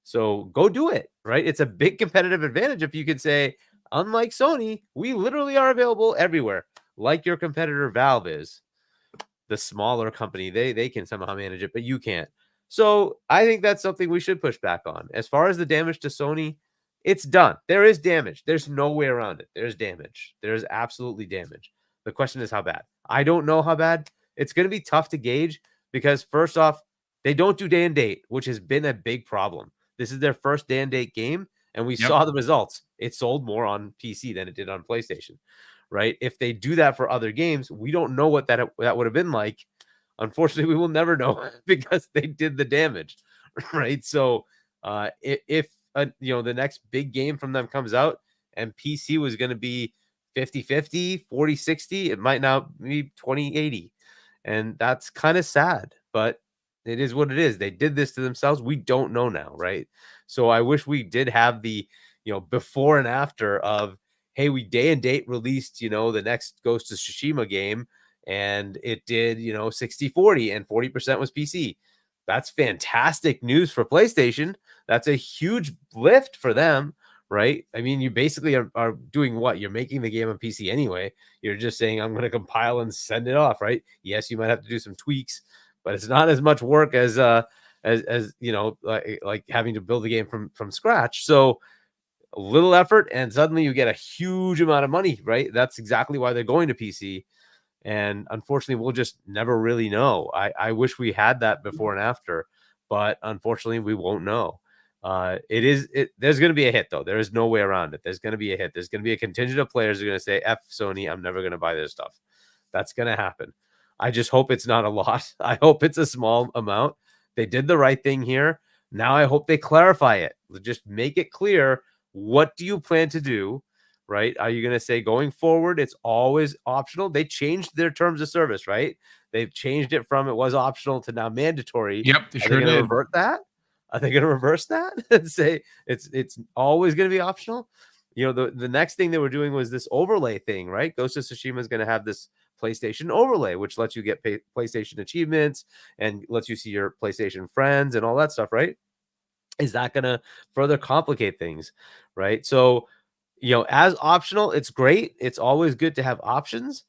So go do it, right? It's a big competitive advantage if you can say, unlike Sony, we literally are available everywhere, like your competitor Valve is. The smaller company, they can somehow manage it, but you can't. So I think that's something we should push back on. As far as the damage to Sony, it's done. There is damage. There's no way around it. There's damage. There's absolutely damage. The question is how bad. I don't know how bad it's going to be tough to gauge because first off, they don't do day and date, which has been a big problem. This is their first day and date game, and we Yep. saw the results. It sold more on PC than it did on PlayStation, right? If they do that for other games, we don't know what that would have been like. Unfortunately, we will never know because they did the damage, right? So if the next big game from them comes out and PC was going to be 50-50, 40-60, it might now be 20-80. And that's kind of sad, but it is what it is. They did this to themselves. We don't know now, right? So I wish we did have the, before and after of, hey, we day and date released, the next Ghost of Tsushima game, and it did, 60-40 and 40% was PC. That's fantastic news for PlayStation. That's a huge lift for them, right? I mean, you basically are doing what? You're making the game on PC anyway. You're just saying, I'm going to compile and send it off, right? Yes, you might have to do some tweaks, but it's not as much work as like having to build the game from scratch. So a little effort, and suddenly you get a huge amount of money, right? That's exactly why they're going to PC. And unfortunately, we'll just never really know. I wish we had that before and after, but unfortunately, we won't know. There's going to be a hit, though. There is no way around it. There's going to be a hit. There's going to be a contingent of players who are going to say, F Sony, I'm never going to buy this stuff. That's going to happen. I just hope it's not a lot. I hope it's a small amount. They did the right thing here. Now I hope they clarify it. Just make it clear. What do you plan to do? Right? Are you going to say going forward, it's always optional? They changed their terms of service, right? They've changed it from it was optional to now mandatory. Yep, they Are sure they going to did. revert that? Are they going to reverse that and say it's always going to be optional? The next thing they were doing was this overlay thing, right? Ghost of Tsushima is going to have this PlayStation overlay, which lets you get PlayStation achievements and lets you see your PlayStation friends and all that stuff, right? Is that going to further complicate things, right? So, as optional, it's great. It's always good to have options.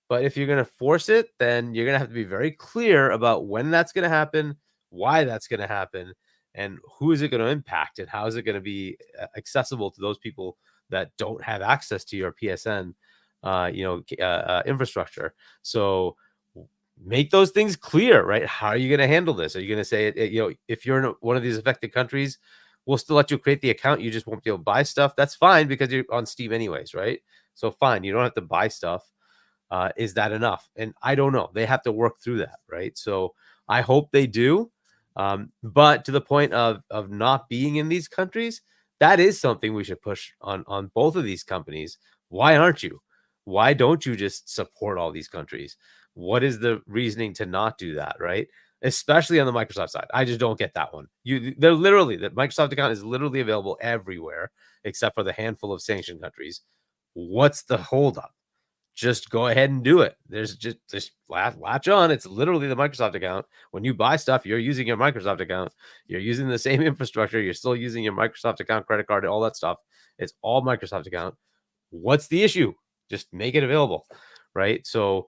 But if you're going to force it, then you're going to have to be very clear about when that's going to happen, why that's going to happen, and who is it going to impact, and how is it going to be accessible to those people that don't have access to your PSN, infrastructure. So make those things clear, right? How are you going to handle this? Are you going to say, if you're in one of these affected countries, we'll still let you create the account. You just won't be able to buy stuff. That's fine because you're on Steam anyways, right? So fine, you don't have to buy stuff. Is that enough? And I don't know. They have to work through that, right? So I hope they do. But to the point of not being in these countries, that is something we should push on both of these companies. Why aren't you? Why don't you just support all these countries? What is the reasoning to not do that, right? Especially on the Microsoft side. I just don't get that one. The Microsoft account is literally available everywhere except for the handful of sanctioned countries. What's the holdup? Just go ahead and do it. There's just latch on. It's literally the Microsoft account. When you buy stuff, you're using your Microsoft account. You're using the same infrastructure. You're still using your Microsoft account, credit card, all that stuff. It's all Microsoft account. What's the issue? Just make it available, right? So,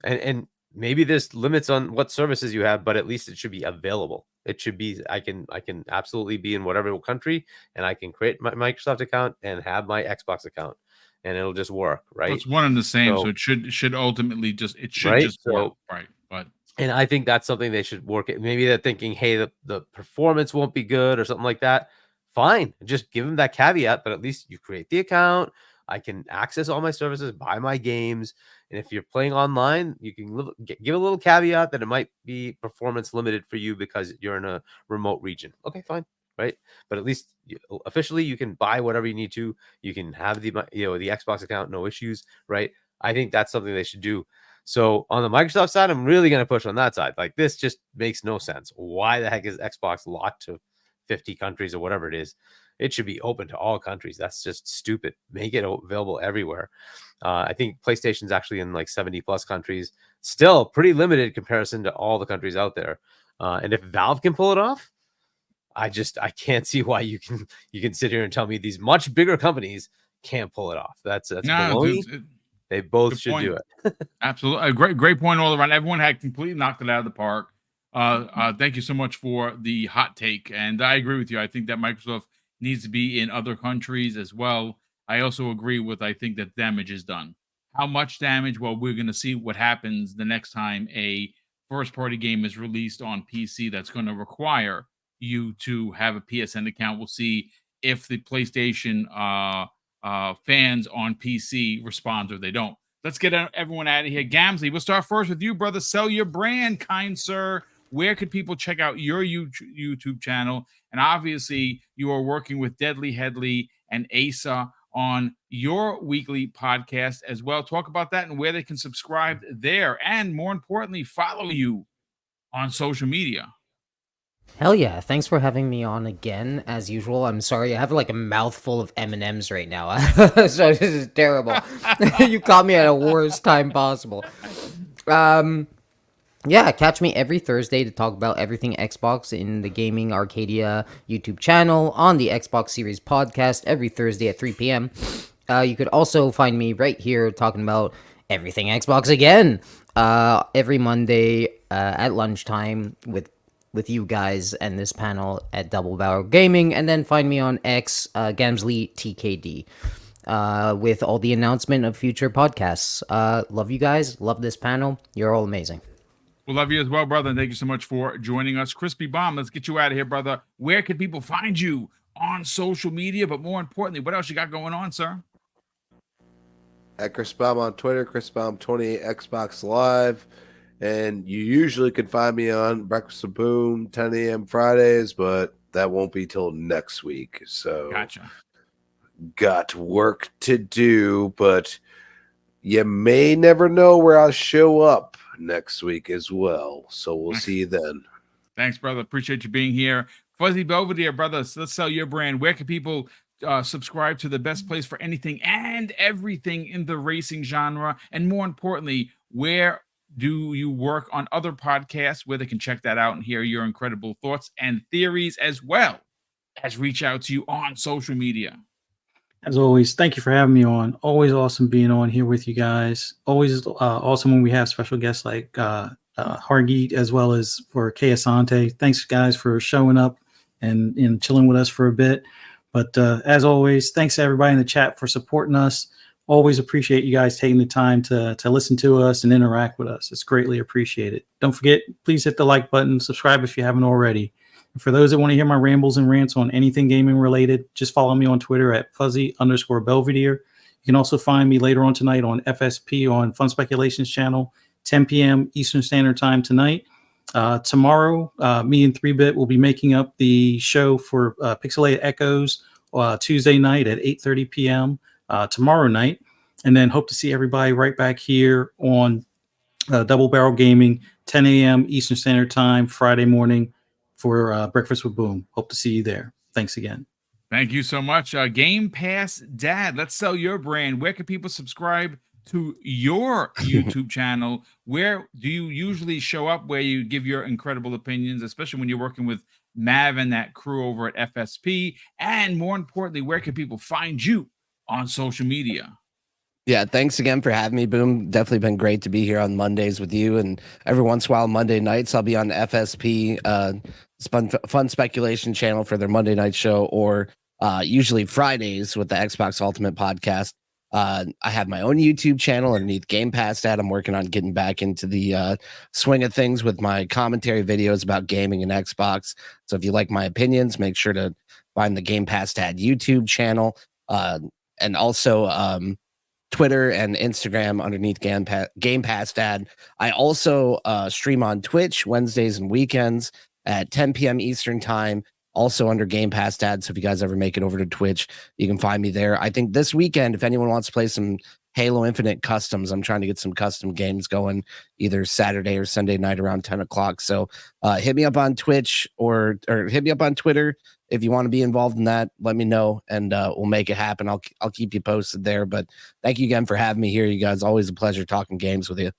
and maybe there's limits on what services you have, but at least it should be available. It should be, I can absolutely be in whatever country, and I can create my Microsoft account and have my Xbox account, and it'll just work, right? Well, it's one and the same, so it should ultimately just right? just work, right? But and I think that's something they should work at. Maybe they're thinking, hey, the performance won't be good or something like that. Fine, just give them that caveat, but at least you create the account. I can access all my services, buy my games. And if you're playing online, you can give a little caveat that it might be performance limited for you because you're in a remote region. Okay, fine, right? But at least officially you can buy whatever you need to. You can have the Xbox account, no issues, right? I think that's something they should do. So on the Microsoft side, I'm really going to push on that side. Like, this just makes no sense. Why the heck is Xbox locked to 50 countries or whatever it is? It should be open to all countries. That's just stupid. Make it available everywhere. I think PlayStation's actually in like 70 plus countries. Still pretty limited comparison to all the countries out there. And if Valve can pull it off, I can't see why you can sit here and tell me these much bigger companies can't pull it off. That's baloney. They both should do it. Absolutely. Great point all around. Everyone had completely knocked it out of the park. Thank you so much for the hot take. And I agree with you. I think that Microsoft needs to be in other countries as well. I also agree with, I think that damage is done. How much damage? Well, we're going to see what happens the next time a first party game is released on PC that's going to require you to have a PSN account. We'll see if the PlayStation fans on PC respond or they don't. Let's get everyone out of here. Gamsley, we'll start first with you, brother. Sell your brand, kind sir. Where could people check out your YouTube channel? And obviously, you are working with Deadly Headley and Asa on your weekly podcast as well. Talk about that and where they can subscribe there. And more importantly, follow you on social media. Hell yeah. Thanks for having me on again, as usual. I'm sorry, I have like a mouthful of M&Ms right now. So this is terrible. You caught me at a worst time possible. Yeah, catch me every Thursday to talk about everything Xbox in the Gaming Arcadia YouTube channel on the Xbox Series podcast every Thursday at 3 p.m. You could also find me right here talking about everything Xbox again every Monday at lunchtime with you guys and this panel at Double Barrel Gaming, and then find me on X, Gamsley TKD, with all the announcement of future podcasts. Love you guys. Love this panel. You're all amazing. We'll love you as well, brother. And thank you so much for joining us. Crispy Bomb, let's get you out of here, brother. Where can people find you on social media? But more importantly, what else you got going on, sir? At Chris Baum on Twitter, Chris Baum 28 Xbox Live. And you usually can find me on Breakfast with Boom, 10 a.m. Fridays, but that won't be till next week. So Gotcha. Got work to do, but you may never know where I'll show up next week as well. So we'll see you then. Thanks, brother. Appreciate you being here. Fuzzy Belvedere, brother, let's sell your brand. Where can people subscribe to the best place for anything and everything in the racing genre? And more importantly, where do you work on other podcasts where they can check that out and hear your incredible thoughts and theories, as well as reach out to you on social media? As always, thank you for having me on. Always awesome being on here with you guys. Always awesome when we have special guests like Hargeet, as well as for Kay Asante. Thanks, guys, for showing up and chilling with us for a bit. But as always, thanks to everybody in the chat for supporting us. Always appreciate you guys taking the time to listen to us and interact with us. It's greatly appreciated. Don't forget, please hit the like button, subscribe if you haven't already. And for those that want to hear my rambles and rants on anything gaming related, just follow me on Twitter at fuzzy_Belvedere. You can also find me later on tonight on FSP on Fun Speculations channel, 10 p.m. Eastern Standard Time tonight. Tomorrow, me and 3-Bit will be making up the show for Pixelated Echoes Tuesday night at 8:30 p.m. Tomorrow night. And then hope to see everybody right back here on Double Barrel Gaming, 10 a.m. Eastern Standard Time, Friday morning for Breakfast with Boom. Hope to see you there. Thanks again. Thank you so much. Game Pass Dad, let's sell your brand. Where can people subscribe to your YouTube channel? Where do you usually show up, where you give your incredible opinions, especially when you're working with Mav and that crew over at FSP? And more importantly, where can people find you on social media? Yeah, thanks again for having me, Boom. Definitely been great to be here on Mondays with you. And every once in a while, Monday nights, I'll be on FSP, Fun Speculation channel for their Monday night show, or usually Fridays with the Xbox Ultimate podcast. I have my own YouTube channel underneath Game Pass Dad. I'm working on getting back into the swing of things with my commentary videos about gaming and Xbox. So if you like my opinions, make sure to find the Game Pass Dad YouTube channel. And also Twitter and Instagram underneath Game Pass Dad. I also stream on Twitch Wednesdays and weekends at 10 p.m. Eastern Time, also under Game Pass Dad. So if you guys ever make it over to Twitch, you can find me there. I think this weekend, if anyone wants to play some Halo Infinite customs, I'm trying to get some custom games going either Saturday or Sunday night around 10 o'clock. So hit me up on Twitch or hit me up on Twitter. If you want to be involved in that, let me know and we'll make it happen. I'll keep you posted there. But thank you again for having me here, you guys. Always a pleasure talking games with you.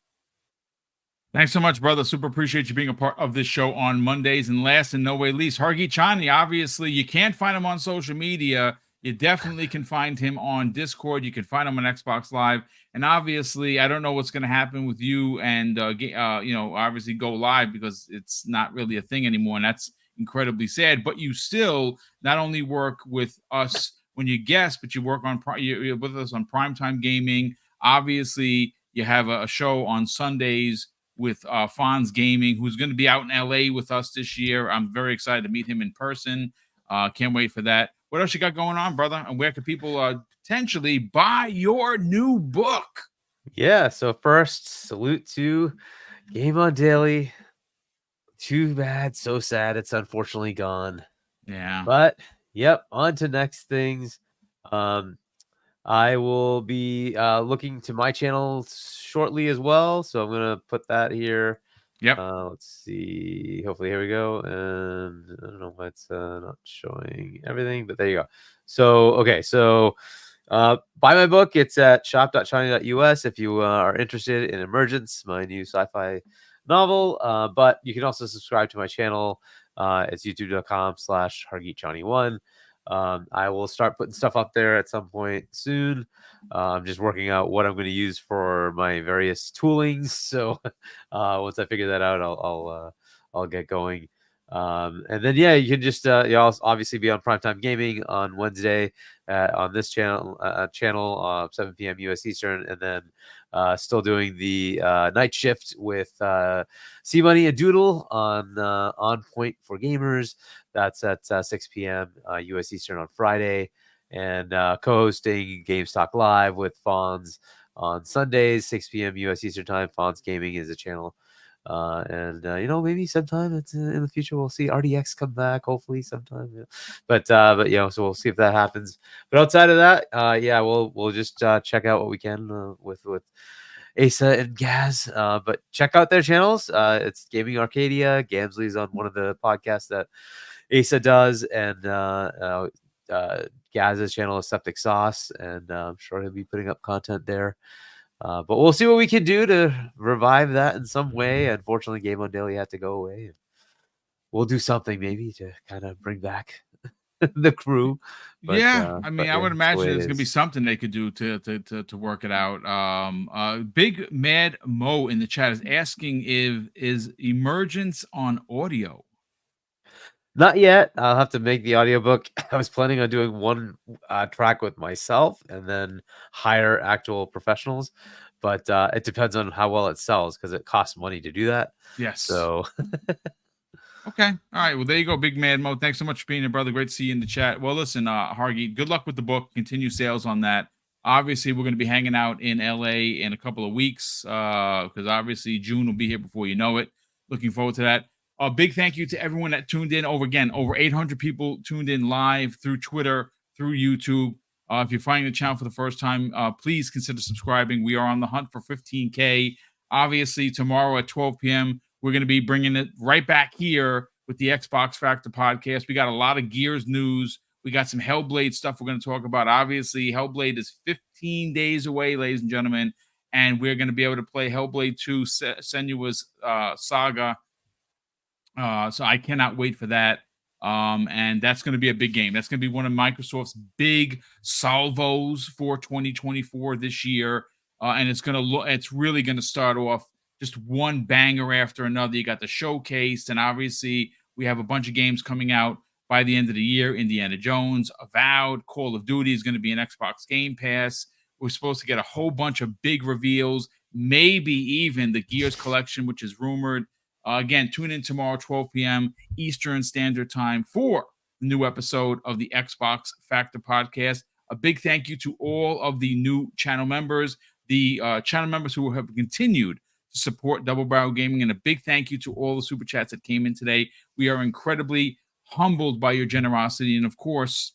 Thanks so much, brother. Super appreciate you being a part of this show on Mondays. And last and no way least, Hargeet Chani. Obviously, you can't find him on social media. You definitely can find him on Discord. You can find him on Xbox Live. And obviously, I don't know what's going to happen with you and, obviously Go Live, because it's not really a thing anymore. And that's incredibly sad. But you still not only work with us when you guest, but you work on you're with us on Primetime Gaming. Obviously, you have a show on Sundays with Fonz Gaming, who's going to be out in LA with us this year. I'm very excited to meet him in person. Can't wait for that. What else you got going on, brother? And where can people potentially buy your new book? Yeah. So first, salute to Game on Daily. Too bad, so sad. It's unfortunately gone. Yeah. But yep, on to next things. I will be looking to my channel shortly as well, so I'm gonna put that here. Yep. Let's see. Hopefully, here we go. And I don't know why it's not showing everything, but there you go. So okay, so buy my book. It's at shop.shiny.us if you are interested in Emergence, my new sci-fi novel. But you can also subscribe to my channel. It's youtube.com/HargeetJohnny1. I will start putting stuff up there at some point soon. I'm just working out what I'm going to use for my various toolings. So once I figure that out, I'll get going. And then yeah, you can just you'll obviously be on Primetime Gaming on Wednesday on this channel 7 p.m. US Eastern, and then still doing the night shift with C Money and Doodle on Point for Gamers. That's at 6 p.m. US Eastern on Friday, and co-hosting Games Talk Live with Fonz on Sundays 6 p.m. US Eastern time. Fonz Gaming is a channel. And maybe sometime it's in the future we'll see RDX come back, hopefully sometime. Yeah. But so we'll see if that happens. But outside of that, we'll just check out what we can with Asa and Gaz. But check out their channels. It's Gaming Arcadia. Gamsley's on one of the podcasts that Asa does, and Gaz's channel is Septic Sauce, and I'm sure he'll be putting up content there. But we'll see what we can do to revive that in some way. Unfortunately, Game on Daily had to go away. And we'll do something maybe to kind of bring back the crew. But, I mean, I would imagine there's going to be is. something they could do to work it out. Big Mad Mo in the chat is asking if is Emergence on audio. Not yet. I'll have to make the audiobook. I was planning on doing one track with myself and then hire actual professionals. But it depends on how well it sells because it costs money to do that. Yes. So okay. All right. Well, there you go, Big Mad Mo. Thanks so much for being here, brother. Great to see you in the chat. Well, listen, Hargeet, good luck with the book. Continue sales on that. Obviously, we're going to be hanging out in LA in a couple of weeks because obviously June will be here before you know it. Looking forward to that. A big thank you to everyone that tuned in. Over 800 people tuned in live through Twitter, through YouTube. If you're finding the channel for the first time, please consider subscribing. We are on the hunt for 15K. Obviously, tomorrow at 12 p.m., we're going to be bringing it right back here with the Xbox Factor podcast. We got a lot of Gears news. We got some Hellblade stuff we're going to talk about. Obviously, Hellblade is 15 days away, ladies and gentlemen, and we're going to be able to play Hellblade 2 Senua's Saga. So I cannot wait for that. And that's going to be a big game. That's going to be one of Microsoft's big salvos for 2024 this year. And it's really going to start off just one banger after another. You got the showcase, and obviously we have a bunch of games coming out by the end of the year. Indiana Jones, Avowed, Call of Duty is going to be an Xbox Game Pass. We're supposed to get a whole bunch of big reveals, maybe even the Gears collection, which is rumored. Again, tune in tomorrow, 12 p.m. Eastern Standard Time for the new episode of the Xbox Factor podcast. A big thank you to all of the new channel members, the channel members who have continued to support Double Barrel Gaming, and a big thank you to all the super chats that came in today. We are incredibly humbled by your generosity, and of course,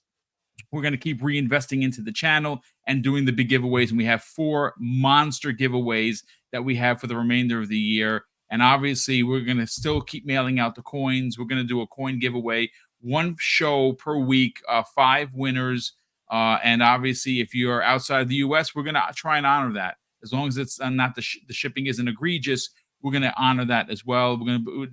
we're going to keep reinvesting into the channel and doing the big giveaways, and we have 4 monster giveaways that we have for the remainder of the year. And obviously, we're going to still keep mailing out the coins. We're going to do a coin giveaway, 1 show per week, 5 winners. And obviously, if you're outside of the U.S., we're going to try and honor that. As long as it's not the shipping isn't egregious, we're going to honor that as well.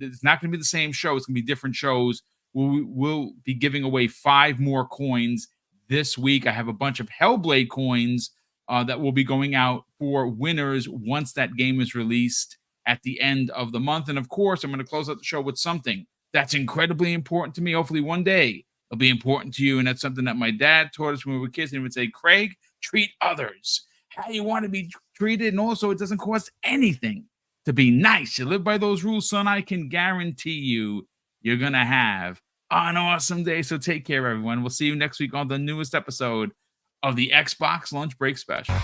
It's not going to be the same show. It's going to be different shows. We'll be giving away 5 more coins this week. I have a bunch of Hellblade coins that will be going out for winners once that game is released at the end of the month. And of course, I'm going to close out the show with something that's incredibly important to me. Hopefully one day it'll be important to you. And that's something that my dad taught us when we were kids. And he would say, Craig, treat others how you want to be treated. And also, it doesn't cost anything to be nice. You live by those rules, son. I can guarantee you're going to have an awesome day. So take care, everyone. We'll see you next week on the newest episode of the Xbox Lunch Break Special.